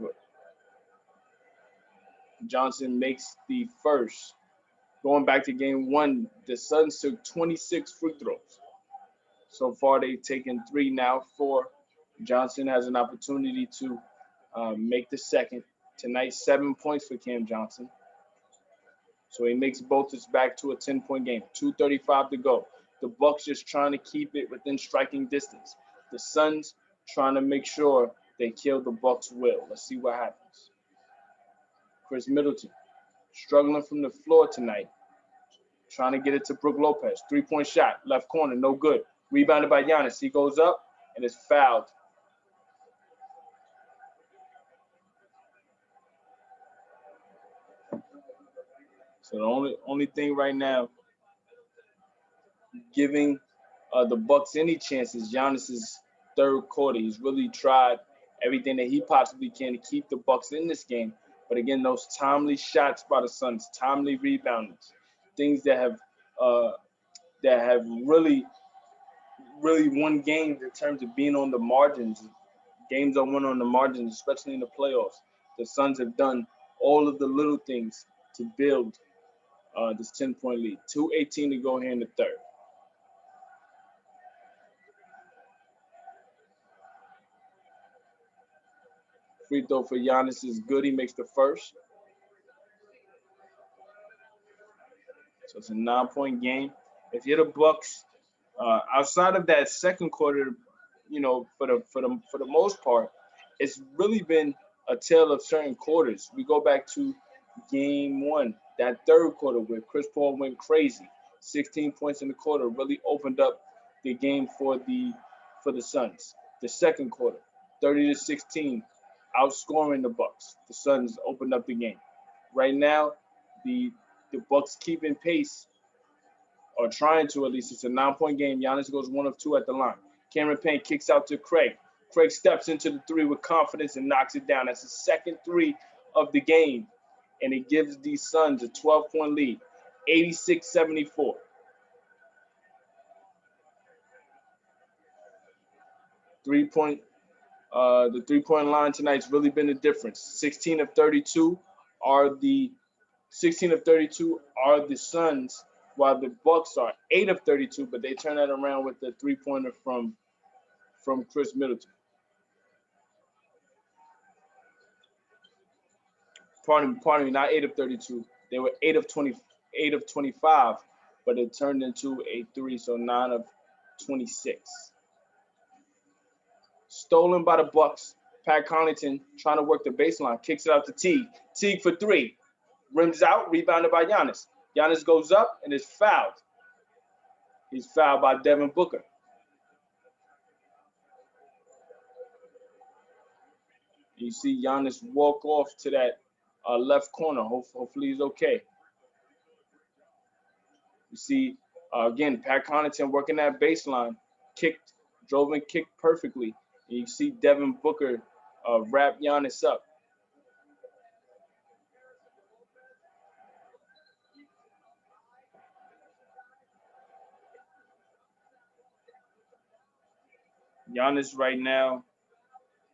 Speaker 1: Johnson makes the first. Going back to game one, the Suns took 26 free throws. So far, they've taken 3, now 4. Johnson has an opportunity to make the second. Tonight, 7 points for Cam Johnson. So he makes both us back to a 10-point game. 2:35 to go. The Bucks just trying to keep it within striking distance. The Suns trying to make sure they kill the Bucks' will. Let's see what happens. Chris Middleton struggling from the floor tonight. Trying to get it to Brook Lopez. 3-point shot, left corner, no good. Rebounded by Giannis. He goes up and is fouled. So the only thing right now giving the Bucks any chances, Giannis's third quarter. He's really tried everything that he possibly can to keep the Bucks in this game. But again, those timely shots by the Suns, timely rebounds, things that have really won games in terms of being on the margins. Games are won on the margins, especially in the playoffs. The Suns have done all of the little things to build this 10-point lead. 2:18 to go here in the third. Free throw for Giannis is good. He makes the first. So it's a 9-point game. If you're the Bucks, outside of that second quarter, for the most part, it's really been a tale of certain quarters. We go back to game one, that third quarter where Chris Paul went crazy. 16 points in the quarter really opened up the game for the Suns. The second quarter, 30-16, outscoring the Bucks. The Suns opened up the game. Right now, the Bucks keeping pace, or trying to at least. It's a 9-point game. Giannis goes 1 of 2 at the line. Cameron Payne kicks out to Craig. Craig steps into the 3 with confidence and knocks it down. That's the second 3 of the game, and it gives the Suns a 12-point lead, 86-74. The three-point line tonight's really been the difference. 16 of 32 are the Suns, while the Bucks are 8 of 32, but they turn that around with the three-pointer from Chris Middleton. Pardon me, not 8 of 32. They were 8 of 25, but it turned into a 3, so 9 of 26. Stolen by the Bucks. Pat Connaughton trying to work the baseline, kicks it out to Teague. Teague for 3. Rims out, rebounded by Giannis. Giannis goes up and is fouled. He's fouled by Devin Booker. You see Giannis walk off to that left corner. Hopefully he's okay. You see, again, Pat Connaughton working that baseline, drove and kicked perfectly. And you see Devin Booker wrap Giannis up. Giannis right now,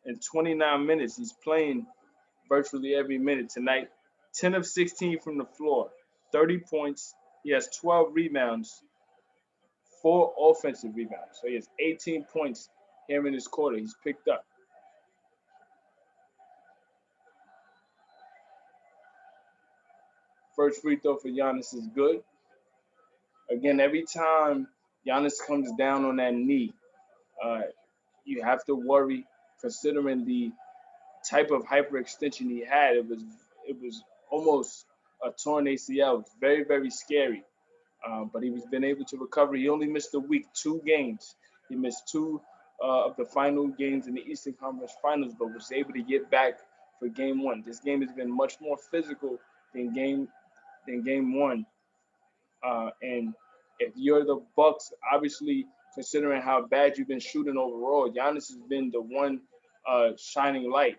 Speaker 1: in 29 minutes, he's playing virtually every minute tonight. 10 of 16 from the floor, 30 points. He has 12 rebounds, 4 offensive rebounds. So he has 18 points here in this quarter. He's picked up. First free throw for Giannis is good. Again, every time Giannis comes down on that knee, you have to worry, considering the type of hyperextension he had. It was almost a torn ACL. It was very, very scary. But he was been able to recover. He only missed a week, 2 games. He missed 2 of the final games in the Eastern Conference Finals, but was able to get back for Game 1. This game has been much more physical than Game 1. And if you're the Bucks, obviously considering how bad you've been shooting overall, Giannis has been the one shining light.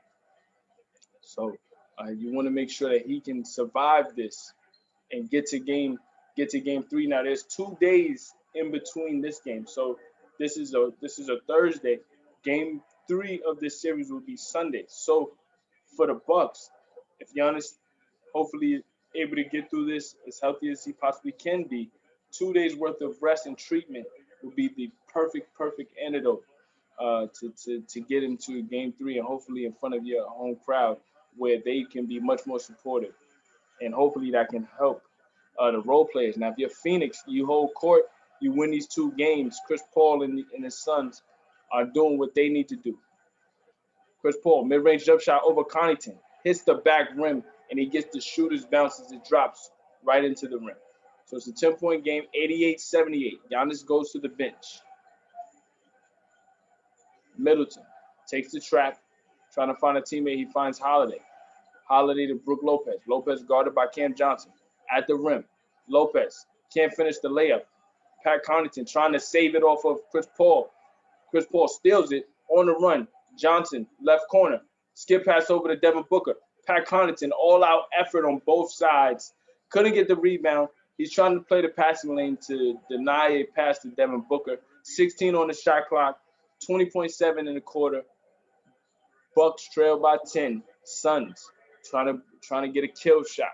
Speaker 1: So you want to make sure that he can survive this and get to game 3. Now there's 2 days in between this game, so this is a Thursday. Game 3 of this series will be Sunday. So for the Bucks, if Giannis hopefully able to get through this as healthy as he possibly can be, 2 days worth of rest and treatment will be the perfect antidote to get into game 3 and hopefully in front of your home crowd where they can be much more supportive, and hopefully that can help the role players. Now, if you're Phoenix, you hold court, you win these 2 games. Chris Paul and his Suns are doing what they need to do. Chris Paul, mid-range jump shot over Connaughton, hits the back rim, and he gets the shooter's bounce as it drops right into the rim. So it's a 10-point game, 88-78. Giannis goes to the bench. Middleton takes the trap, trying to find a teammate. He finds Holiday. Holiday to Brook Lopez. Lopez guarded by Cam Johnson at the rim. Lopez can't finish the layup. Pat Connaughton trying to save it off of Chris Paul. Chris Paul steals it on the run. Johnson, left corner. Skip pass over to Devin Booker. Pat Connaughton, all-out effort on both sides. Couldn't get the rebound. He's trying to play the passing lane to deny a pass to Devin Booker. 16 on the shot clock. 20.7 in the quarter. Bucks trail by 10. Suns trying to get a kill shot.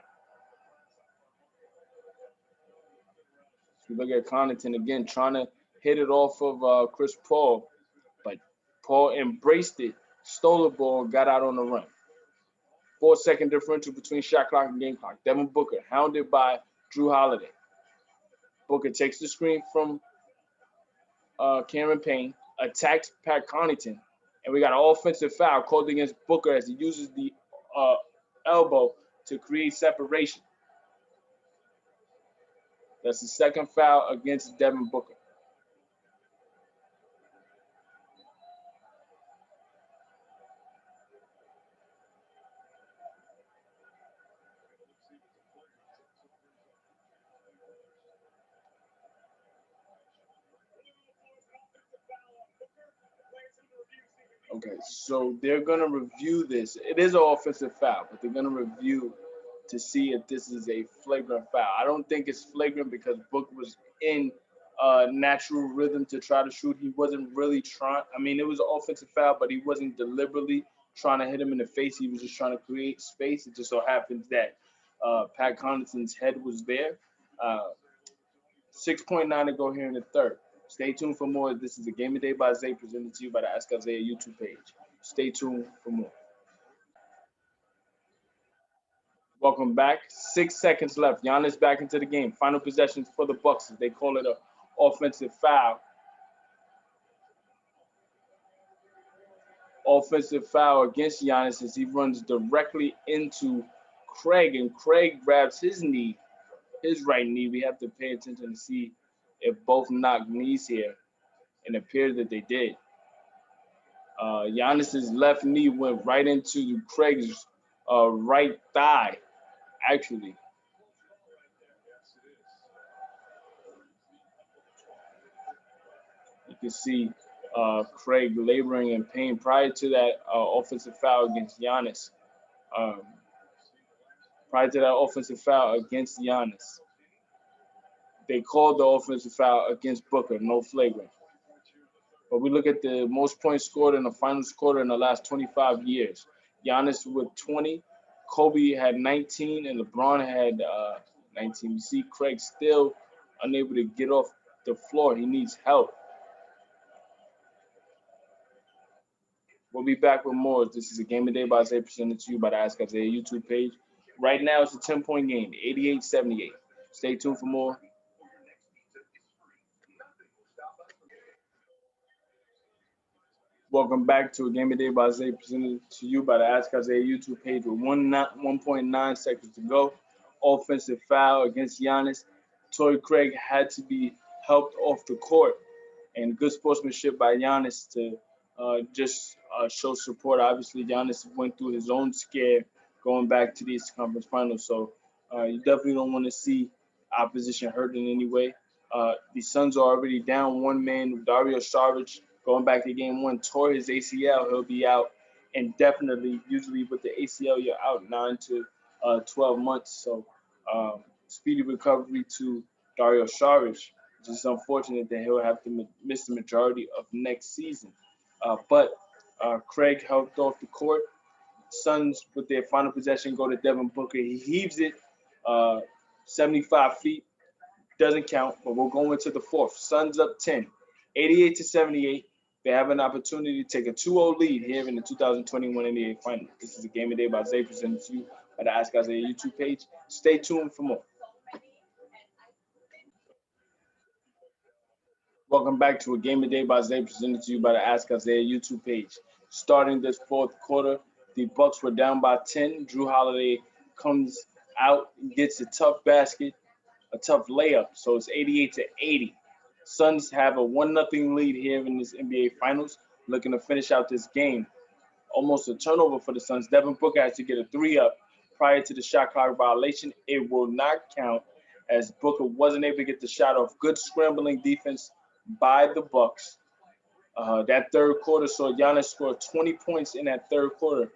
Speaker 1: So look at Connaughton again, trying to hit it off of Chris Paul, but Paul embraced it, stole the ball, and got out on the run. 4-second differential between shot clock and game clock. Devin Booker, hounded by Drew Holiday. Booker takes the screen from Cameron Payne, attacks Pat Connaughton, and we got an offensive foul called against Booker as he uses the elbow to create separation. That's the second foul against Devin Booker. Okay, so they're going to review this. It is an offensive foul, but they're going to review to see if this is a flagrant foul. I don't think it's flagrant because Booker was in natural rhythm to try to shoot. He wasn't really trying. I mean, it was an offensive foul, but he wasn't deliberately trying to hit him in the face. He was just trying to create space. It just so happens that Pat Connaughton's head was there. 6.9 to go here in the third. Stay tuned for more. This is the Game of Day by Zay, presented to you by the Ask Isaiah YouTube page. Stay tuned for more. Welcome back. 6 seconds left. Giannis back into the game. Final possessions for the Bucks. They call it an offensive foul. Offensive foul against Giannis as he runs directly into Craig, and Craig grabs his knee, his right knee. We have to pay attention to see if both knocked knees here, and it appears that they did. Giannis's left knee went right into Craig's right thigh, actually. You can see Craig laboring in pain prior to that offensive foul against Giannis. They called the offensive foul against Booker, no flagrant. But we look at the most points scored in the finals quarter in the last 25 years. Giannis with 20, Kobe had 19, and LeBron had 19. You see Craig still unable to get off the floor. He needs help. We'll be back with more. This is a Game of Day by Isaiah, presented to you by the Ask Isaiah YouTube page. Right now, it's a 10-point game, 88-78. Stay tuned for more. Welcome back to a Game of Day by Isaiah, presented to you by the Ask Isaiah YouTube page with 1.9 seconds to go. Offensive foul against Giannis. Torrey Craig had to be helped off the court, and good sportsmanship by Giannis to just show support. Obviously, Giannis went through his own scare going back to the Eastern Conference Finals, so you definitely don't want to see opposition hurt in any way. The Suns are already down one man. Dario Saric going back to game one tore his ACL. He'll be out indefinitely. Usually with the ACL, you're out 9 to 12 months. So speedy recovery to Dario Saric. It's just unfortunate that he'll have to miss the majority of next season. But Craig helped off the court. Suns, with their final possession, go to Devin Booker. He heaves it 75 feet. Doesn't count, but we'll go into the fourth. Suns up 10, 88-78. They have an opportunity to take a 2-0 lead here in the 2021 NBA Finals. This is a Game of Day by Isaiah, presented to you by the Ask Isaiah YouTube page. Stay tuned for more. Welcome back to a Game of Day by Isaiah, presented to you by the Ask Isaiah YouTube page. Starting this fourth quarter, the Bucks were down by 10. Drew Holiday comes out and gets a tough basket, a tough layup. So it's 88-80. Suns have a 1-0 lead here in this NBA Finals, looking to finish out this game. Almost a turnover for the Suns. Devin Booker has to get a 3-up prior to the shot clock violation. It will not count, as Booker wasn't able to get the shot off. Good scrambling defense by the Bucks. That third quarter saw Giannis score 20 points in that third quarter,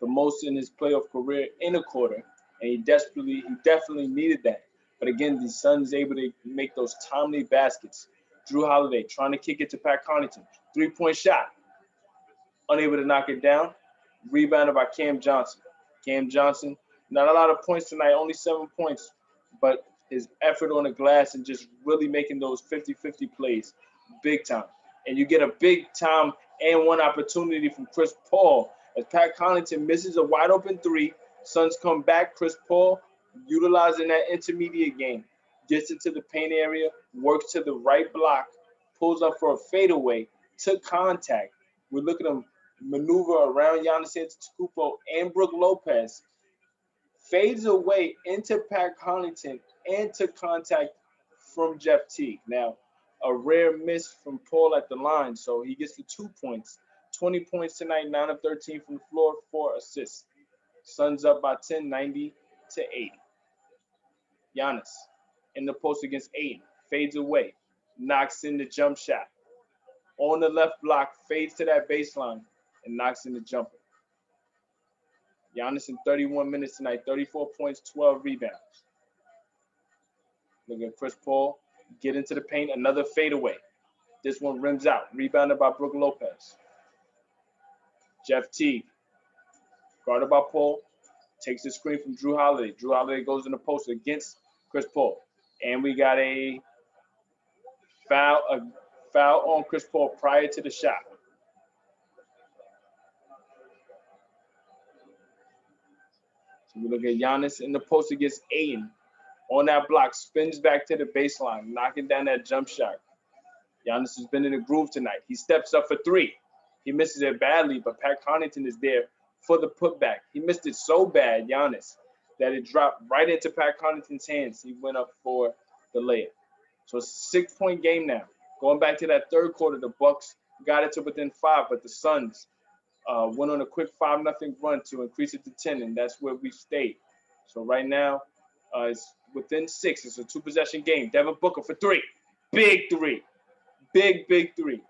Speaker 1: the most in his playoff career in a quarter, and he definitely needed that. But again, the Suns able to make those timely baskets. Drew Holiday trying to kick it to Pat Connaughton. 3-point shot. Unable to knock it down. Rebounded by Cam Johnson. Cam Johnson, not a lot of points tonight, only 7 points. But his effort on the glass and just really making those 50-50 plays, big time. And you get a big time and one opportunity from Chris Paul. As Pat Connaughton misses a wide open 3, Suns come back. Chris Paul, utilizing that intermediate game, gets into the paint area, works to the right block, pulls up for a fadeaway, took contact. We're looking to maneuver around Giannis Antetokounmpo and Brook Lopez, fades away into Pat Connaughton and took contact from Jeff Teague. Now, a rare miss from Paul at the line, so he gets the 2 points. 20 points tonight, 9 of 13 from the floor, 4 assists. Suns up by 10, 90-80. Giannis in the post against Ayton, fades away, knocks in the jump shot. On the left block, fades to that baseline, and knocks in the jumper. Giannis in 31 minutes tonight, 34 points, 12 rebounds. Look at Chris Paul get into the paint, another fadeaway. This one rims out, rebounded by Brook Lopez. Jeff Teague, guarded by Paul, takes the screen from Drew Holiday. Drew Holiday goes in the post against Chris Paul. And we got a foul on Chris Paul prior to the shot. So we look at Giannis in the post against Ayton. On that block, spins back to the baseline, knocking down that jump shot. Giannis has been in a groove tonight. He steps up for 3. He misses it badly, but Pat Connaughton is there for the putback. He missed it so bad, Giannis, that it dropped right into Pat Connaughton's hands. He went up for the layup. So it's a 6-point game now. Going back to that third quarter, the Bucks got it to within 5, but the Suns went on a quick 5-0 run to increase it to 10, and that's where we stayed. So right now, it's within 6. It's a 2-possession game. Devin Booker for 3. Big 3. Big 3.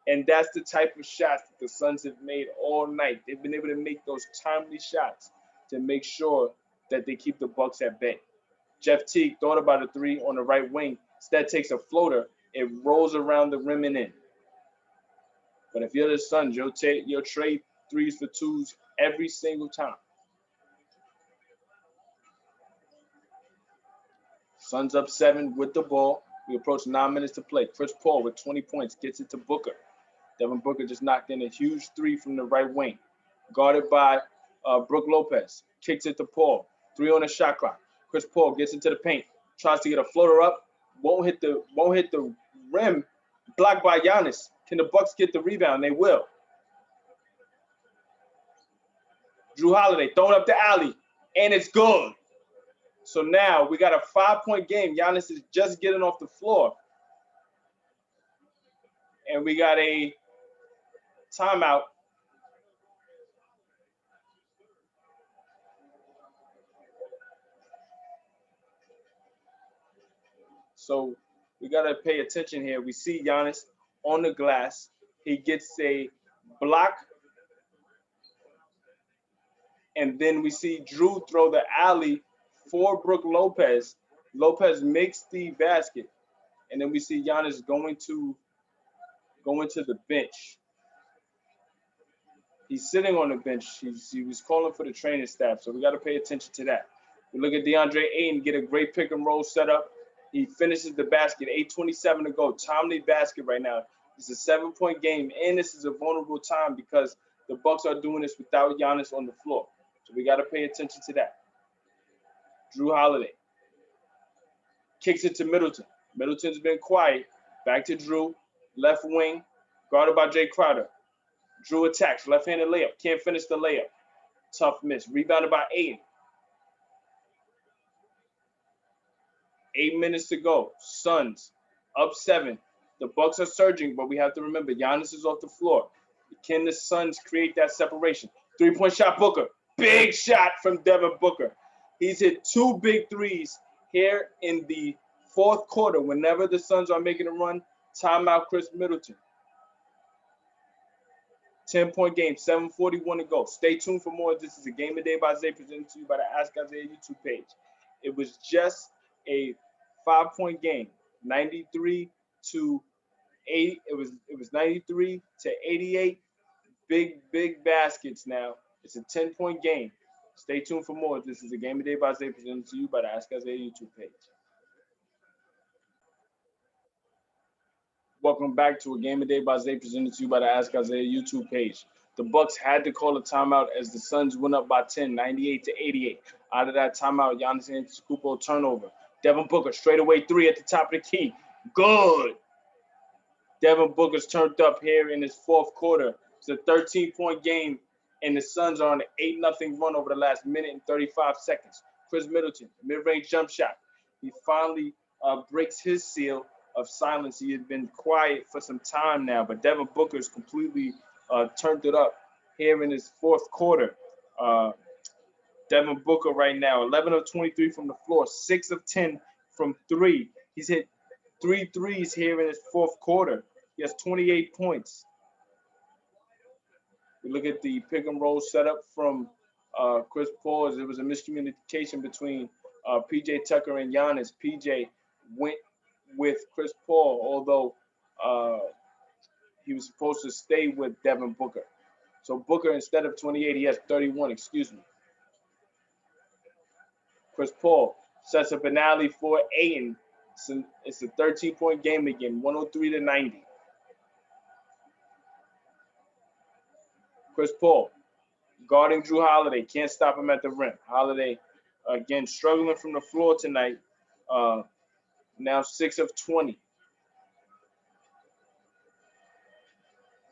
Speaker 1: And that's the type of shots that the Suns have made all night. They've been able to make those timely shots to make sure that they keep the Bucks at bay. Jeff Teague thought about a 3 on the right wing. Instead takes a floater. It rolls around the rim and in. But if you're the Suns, you'll trade 3s for 2s every single time. Suns up 7 with the ball. We approach 9 minutes to play. Chris Paul with 20 points gets it to Booker. Devin Booker just knocked in a huge three from the right wing. Guarded by Brook Lopez. Kicks it to Paul. 3 on the shot clock. Chris Paul gets into the paint. Tries to get a floater up. Won't hit the rim. Blocked by Giannis. Can the Bucks get the rebound? They will. Drew Holiday throwing up the alley. And it's good. So now we got a 5-point game. Giannis is just getting off the floor. And we got a timeout. So we got to pay attention here. We see Giannis on the glass. He gets a block. And then we see Drew throw the alley for Brook Lopez. Lopez makes the basket. And then we see Giannis going to the bench. He's sitting on the bench. He was calling for the training staff, so we got to pay attention to that. We look at DeAndre Ayton, get a great pick and roll setup. He finishes the basket, 8:27 to go. Timely basket right now. It's a 7-point game, and this is a vulnerable time because the Bucks are doing this without Giannis on the floor. So we got to pay attention to that. Drew Holiday kicks it to Middleton. Middleton's been quiet. Back to Drew, left wing, guarded by Jay Crowder. Drew attacks, left-handed layup. Can't finish the layup. Tough miss. Rebounded by Ayton. 8 minutes to go. Suns up 7. The Bucks are surging, but we have to remember Giannis is off the floor. Can the Suns create that separation? 3-point shot, Booker. Big shot from Devin Booker. He's hit 2 big threes here in the 4th quarter. Whenever the Suns are making a run, timeout Chris Middleton. 10-point game, 7:41 to go. Stay tuned for more. This is a Game of Day by Zay, presented to you by the Ask Isaiah YouTube page. It was just a 5-point game, 93 to 8. It was 93 to 88. Big baskets now. It's a 10-point game. Stay tuned for more. This is a Game of Day by Zay, presented to you by the Ask Isaiah YouTube page. Welcome back to a Game of Day by Zay, presented to you by the Ask Isaiah YouTube page. The Bucks had to call a timeout as the Suns went up by 10, 98 to 88. Out of that timeout, Giannis Antetokounmpo turnover. Devin Booker straightaway 3 at the top of the key. Good. Devin Booker's turned up here in his 4th quarter. It's a 13-point game, and the Suns are on an 8-0 run over the last minute and 35 seconds. Chris Middleton, mid-range jump shot. He finally breaks his seal of silence. He had been quiet for some time now, but Devin Booker's completely turned it up here in his 4th quarter. Devin Booker right now, 11 of 23 from the floor, 6 of 10 from 3. He's hit 3 threes here in his 4th quarter. He has 28 points. We look at the pick and roll setup from Chris Paul. There was a miscommunication between PJ Tucker and Giannis. PJ went with Chris Paul, although he was supposed to stay with Devin Booker. So Booker, instead of 28, he has 31, excuse me. Chris Paul sets up an alley for Ayton. It's a 13-point game again, 103 to 90. Chris Paul guarding Drew Holiday. Can't stop him at the rim. Holiday, again, struggling from the floor tonight. Now 6 of 20.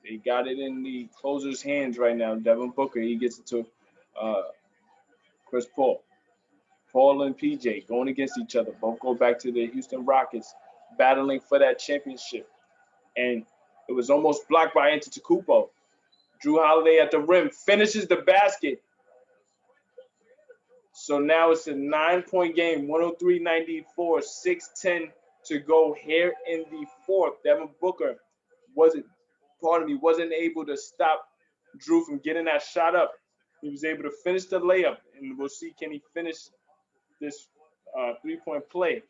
Speaker 1: They got it in the closer's hands right now. Devin Booker, he gets it to Chris Paul. Paul and PJ going against each other. Both go back to the Houston Rockets, battling for that championship. And it was almost blocked by Antetokounmpo. Drew Holiday at the rim finishes the basket. So now it's a 9-point game, 103-94, 6:10 to go here in the 4th. Devin Booker wasn't able to stop Drew from getting that shot up. He was able to finish the layup, and we'll see, can he finish this 3-point play.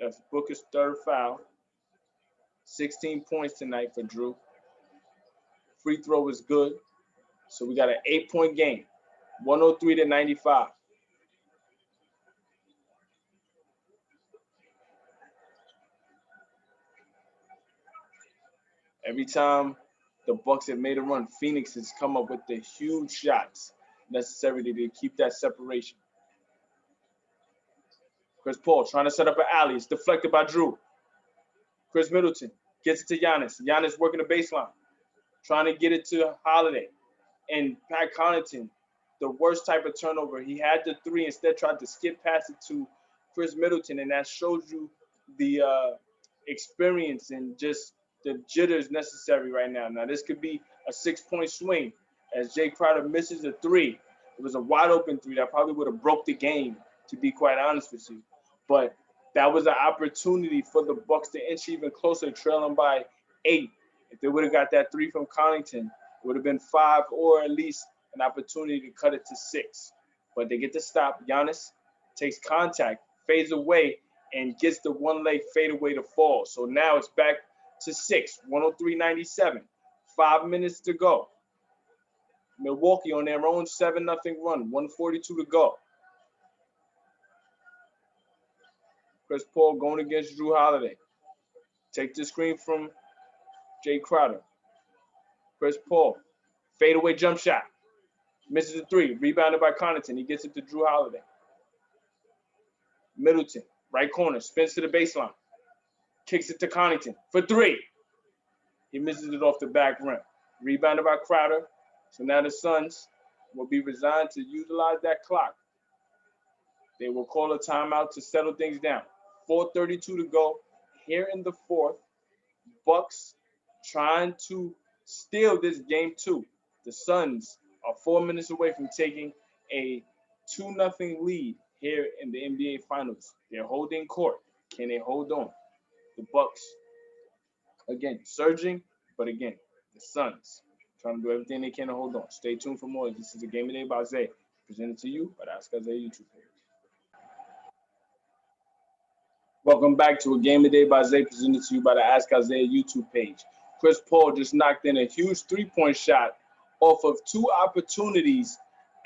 Speaker 1: That's Booker's 3rd foul. 16 points tonight for Drew. Free throw is good. So we got an 8-point game, 103 to 95. Every time the Bucks have made a run, Phoenix has come up with the huge shots necessary to keep that separation. Chris Paul trying to set up an alley. It's deflected by Drew. Chris Middleton gets it to Giannis. Giannis working the baseline, trying to get it to Holiday. And Pat Connaughton, the worst type of turnover. He had the three, instead tried to skip past it to Chris Middleton, and that shows you the experience and just the jitters necessary right now. Now, this could be a 6-point swing as Jay Crowder misses a three. It was a wide open three that probably would have broke the game, to be quite honest with you. But that was an opportunity for the Bucks to inch even closer, trailing by 8. If they would have got that three from Connaughton, it would have been 5, or at least an opportunity to cut it to 6. But they get to stop. Giannis takes contact, fades away, and gets the one-leg fadeaway to fall. So now it's back to 6, 103-97. 5 minutes to go. Milwaukee on their own 7-0 run, 142 to go. Chris Paul going against Drew Holiday. Take the screen from Jay Crowder. Chris Paul, fadeaway jump shot. Misses a three, rebounded by Connaughton. He gets it to Drew Holiday. Middleton, right corner, spins to the baseline. Kicks it to Connaughton for 3. He misses it off the back rim. Rebounded by Crowder. So now the Suns will be resigned to utilize that clock. They will call a timeout to settle things down. 4:32 to go here in the fourth. Bucks trying to steal this game 2. The Suns are 4 minutes away from taking a 2-0 lead here in the NBA Finals. They're holding court. Can they hold on? The Bucks, again, surging, but again, the Suns trying to do everything they can to hold on. Stay tuned for more. This is the Game of the Day by Zay, presented to you by the Ask Zay YouTube page. Welcome back to a Game of the Day by Zay, presented to you by the Ask Zay YouTube page. Chris Paul just knocked in a huge 3-point shot off of 2 opportunities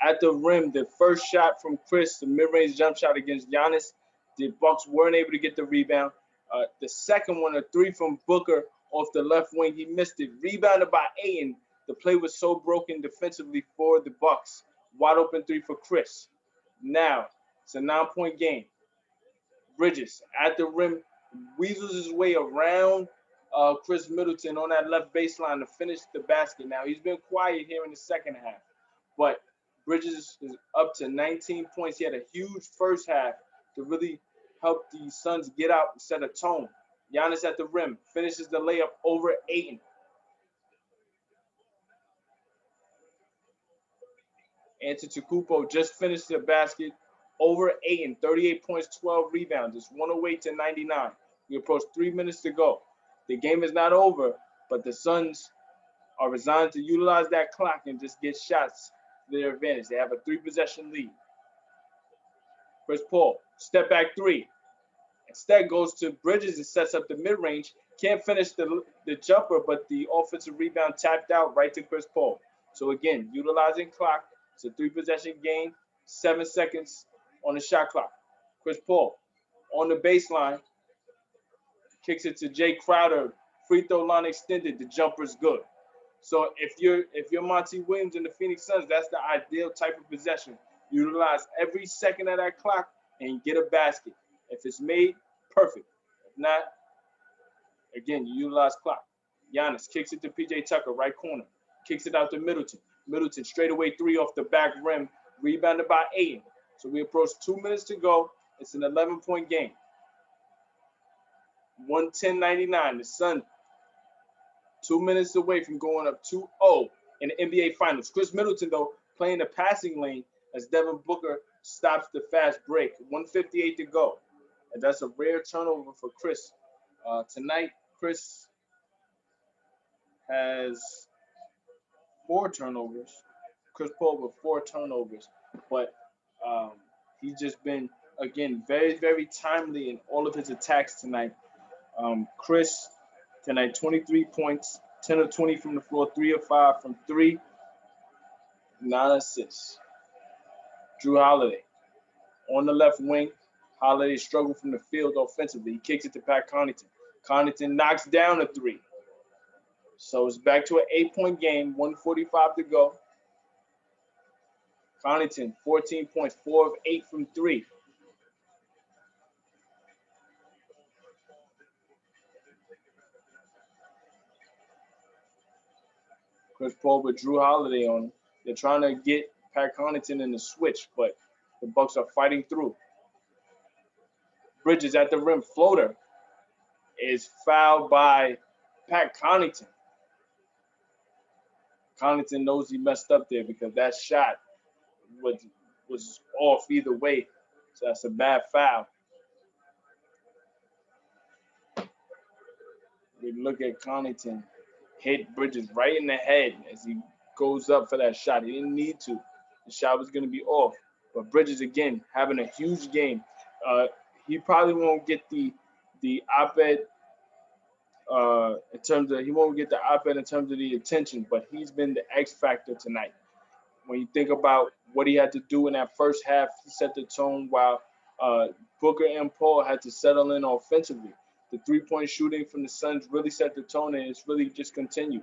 Speaker 1: at the rim. The first shot from Chris, the mid-range jump shot against Giannis. The Bucks weren't able to get the rebound. The second one, a 3 from Booker off the left wing. He missed it. Rebounded by Ayton. The play was so broken defensively for the Bucks. Wide open 3 for Chris. Now, it's a 9-point game. Bridges at the rim, weasels his way around Chris Middleton on that left baseline to finish the basket. Now, he's been quiet here in the second half, but Bridges is up to 19 points. He had a huge first half to really help the Suns get out and set a tone. Giannis at the rim finishes the layup over Ayton. Antetokounmpo just finished the basket over Ayton, 38 points, 12 rebounds. It's 108-99. We approach 3 minutes to go. The game is not over, but the Suns are resigned to utilize that clock and just get shots to their advantage. They have a 3-possession lead. Chris Paul, step back 3. Instead goes to Bridges and sets up the mid-range. Can't finish the jumper, but the offensive rebound tapped out right to Chris Paul. So again, utilizing clock. It's a 3-possession game, 7 seconds on the shot clock. Chris Paul on the baseline, kicks it to Jay Crowder. Free throw line extended. The jumper's good. So if you're Monty Williams and the Phoenix Suns, that's the ideal type of possession. Utilize every second of that clock and get a basket. If it's made, perfect. If not, again, you utilize clock. Giannis kicks it to PJ Tucker, right corner. Kicks it out to Middleton. Middleton straightaway 3 off the back rim, rebounded by Ayton. So we approach 2 minutes to go. It's an 11-point game. 110-99. The Suns 2 minutes away from going up 2-0 in the NBA Finals. Chris Middleton, though, playing the passing lane as Devin Booker stops the fast break. 1:58 to go. And that's a rare turnover for Chris. Tonight, Chris has 4 turnovers. Chris Paul with 4 turnovers. But he's just been, again, very, very timely in all of his attacks tonight. Chris tonight, 23 points, 10 of 20 from the floor, 3 of 5 from 3, 9 assists. Drew Holiday on the left wing. Holiday struggled from the field offensively. He kicks it to Pat Connaughton. Connaughton knocks down a 3. So it's back to an 8-point game, 1:45 to go. Connaughton, 14 points, 4 of 8 from 3. Chris Paul with Drew Holiday on him. They're trying to get Pat Connaughton in the switch, but the Bucks are fighting through. Bridges at the rim, floater is fouled by Pat Connaughton. Connaughton knows he messed up there because that shot was off either way. So that's a bad foul. We look at Connaughton hit Bridges right in the head as he goes up for that shot. He didn't need to. The shot was going to be off. But Bridges, again, having a huge game. He probably won't get the op-ed in terms of, he won't get the op-ed in terms of the attention, but he's been the X factor tonight. When you think about what he had to do in that first half, he set the tone while Booker and Paul had to settle in offensively. The three-point shooting from the Suns really set the tone, and it's really just continued.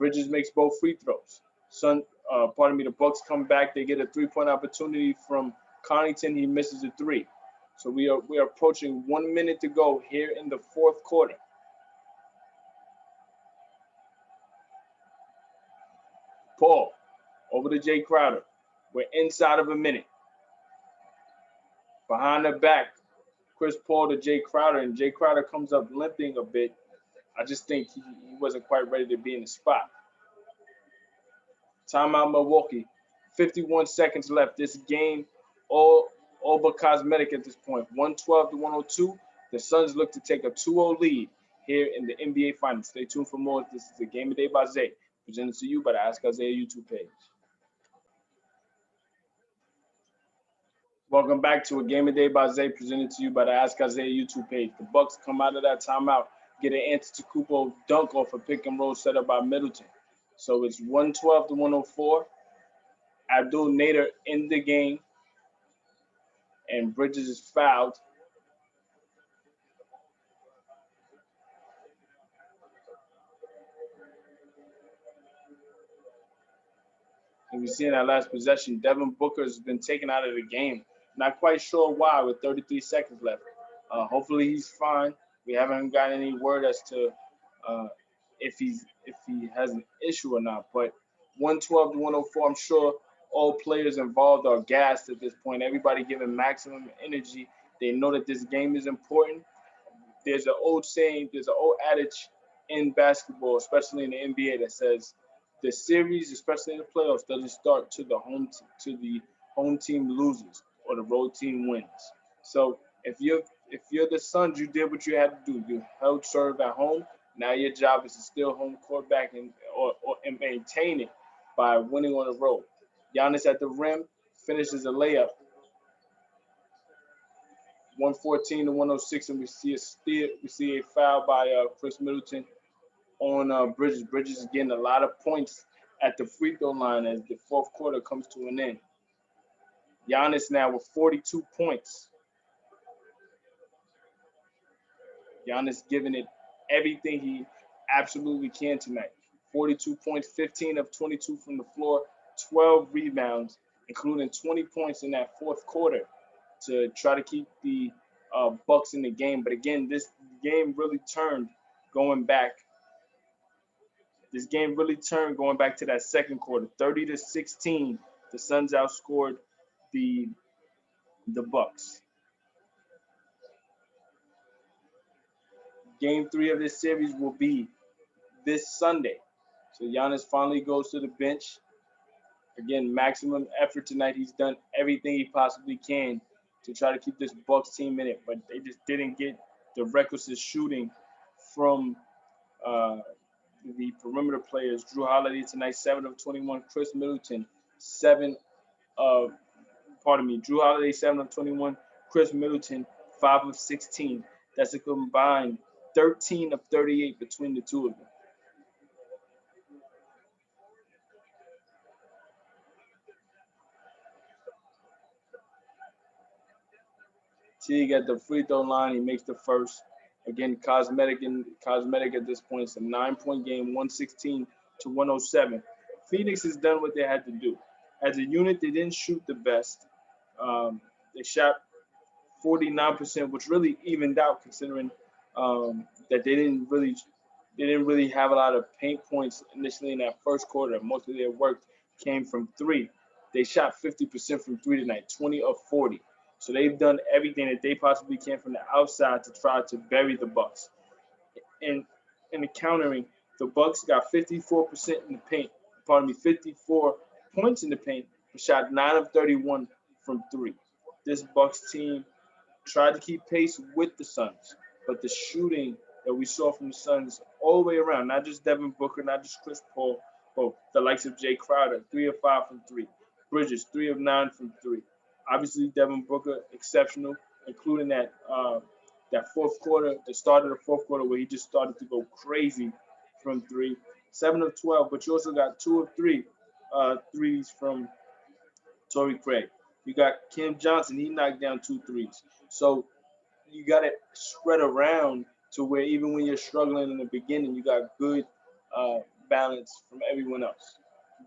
Speaker 1: Bridges makes both free throws. The Bucks come back. They get a three-point opportunity from Connaughton. He misses a three. So we are approaching 1 minute to go here in the fourth quarter. Paul over to Jay Crowder. We're inside of a minute. Behind the back, Chris Paul to Jay Crowder, and Jay Crowder comes up limping a bit. I just think he wasn't quite ready to be in the spot. Timeout Milwaukee. 51 seconds left. This game all but cosmetic at this point. 112 to 102. The Suns look to take a 2-0 lead here in the NBA Finals. Stay tuned for more. This is the Game of the Day by Zay, presented to you by the Ask Isaiah YouTube page. Welcome back to a Game of the Day by Zay, presented to you by the Ask Isaiah YouTube page. The Bucks come out of that timeout, get an Antetokounmpo dunk off a pick and roll set up by Middleton. So it's 112 to 104. Abdul Nader in the game, and Bridges is fouled. And we see in that last possession, Devin Booker has been taken out of the game. Not quite sure why with 33 seconds left. Hopefully he's fine. We haven't gotten any word as to if he has an issue or not. But 112 to 104, I'm sure all players involved are gassed at this point. Everybody giving maximum energy. They know that this game is important. There's an old saying, there's an old adage in basketball, especially in the NBA, that says the series, especially in the playoffs, doesn't start to the home team loses or the road team wins. So if you're the Suns, you did what you had to do. You held serve at home. Now your job is to steal home court back and maintain it by winning on the road. Giannis at the rim finishes a layup. 114 to 106, and we see a foul by Chris Middleton on Bridges. Bridges is getting a lot of points at the free throw line as the fourth quarter comes to an end. Giannis now with 42 points. Giannis giving it everything he absolutely can tonight. 42 points, 15 of 22 from the floor, 12 rebounds, including 20 points in that fourth quarter to try to keep the Bucks in the game. But again, this game really turned going back. This game really turned going back to that second quarter. 30 to 16, the Suns outscored the Bucks. Game 3 of this series will be this Sunday. So Giannis finally goes to the bench. Again, maximum effort tonight. He's done everything he possibly can to try to keep this Bucks team in it, but they just didn't get the requisite shooting from the perimeter players. Drew Holiday tonight, 7 of 21. Chris Middleton, Drew Holiday, 7 of 21. Chris Middleton, 5 of 16. That's a combined 13 of 38 between the two of them. Teague at the free throw line, he makes the first. Again, cosmetic at this point. It's a 9-point game, 116 to 107. Phoenix has done what they had to do. As a unit, they didn't shoot the best. They shot 49%, which really evened out considering that they didn't really have a lot of paint points initially in that first quarter. Most of their work came from three. They shot 50% from three tonight, 20 of 40. So they've done everything that they possibly can from the outside to try to bury the Bucks. And in the countering, the Bucks got 54% in the paint. Pardon me, 54 points in the paint, but shot 9 of 31 from three. This Bucks team tried to keep pace with the Suns, but the shooting that we saw from the Suns all the way around, not just Devin Booker, not just Chris Paul, but the likes of Jay Crowder, 3 of 5 from three, Bridges, 3 of 9 from three. Obviously, Devin Booker, exceptional, including that fourth quarter, the start of the fourth quarter where he just started to go crazy from three, 7 of 12. But you also got 2 of 3 threes from Torrey Craig. You got Cam Johnson, he knocked down 2 threes. So you got it spread around to where even when you're struggling in the beginning, you got good uh, balance from everyone else.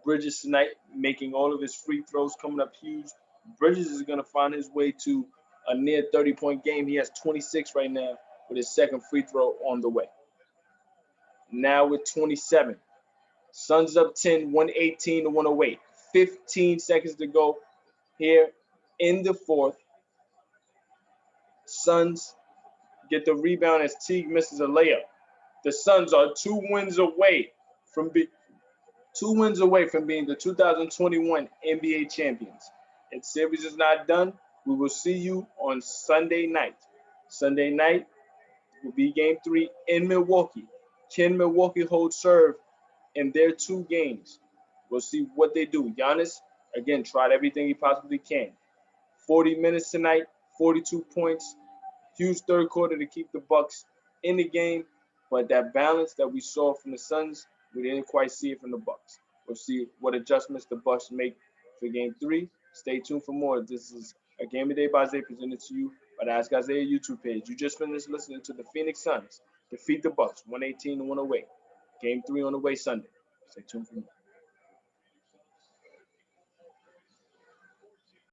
Speaker 1: Bridges tonight making all of his free throws coming up huge. Bridges is going to find his way to a near 30-point game. He has 26 right now with his second free throw on the way. Now with 27. Suns up 10, 118 to 108. 15 seconds to go here in the fourth. Suns get the rebound as Teague misses a layup. The Suns are 2 wins away from being the 2021 NBA champions. And series is not done. We will see you on Sunday night. Sunday night will be game 3 in Milwaukee. Can Milwaukee hold serve in their 2 games? We'll see what they do. Giannis, again, tried everything he possibly can. 40 minutes tonight, 42 points. Huge third quarter to keep the Bucks in the game, but that balance that we saw from the Suns, we didn't quite see it from the Bucks. We'll see what adjustments the Bucks make for Game 3. Stay tuned for more. This is a Game of the Day by Zay presented to you by the Ask Isaiah YouTube page. You just finished listening to the Phoenix Suns defeat the Bucks 118 to 108. Game 3 on the way Sunday. Stay tuned for more.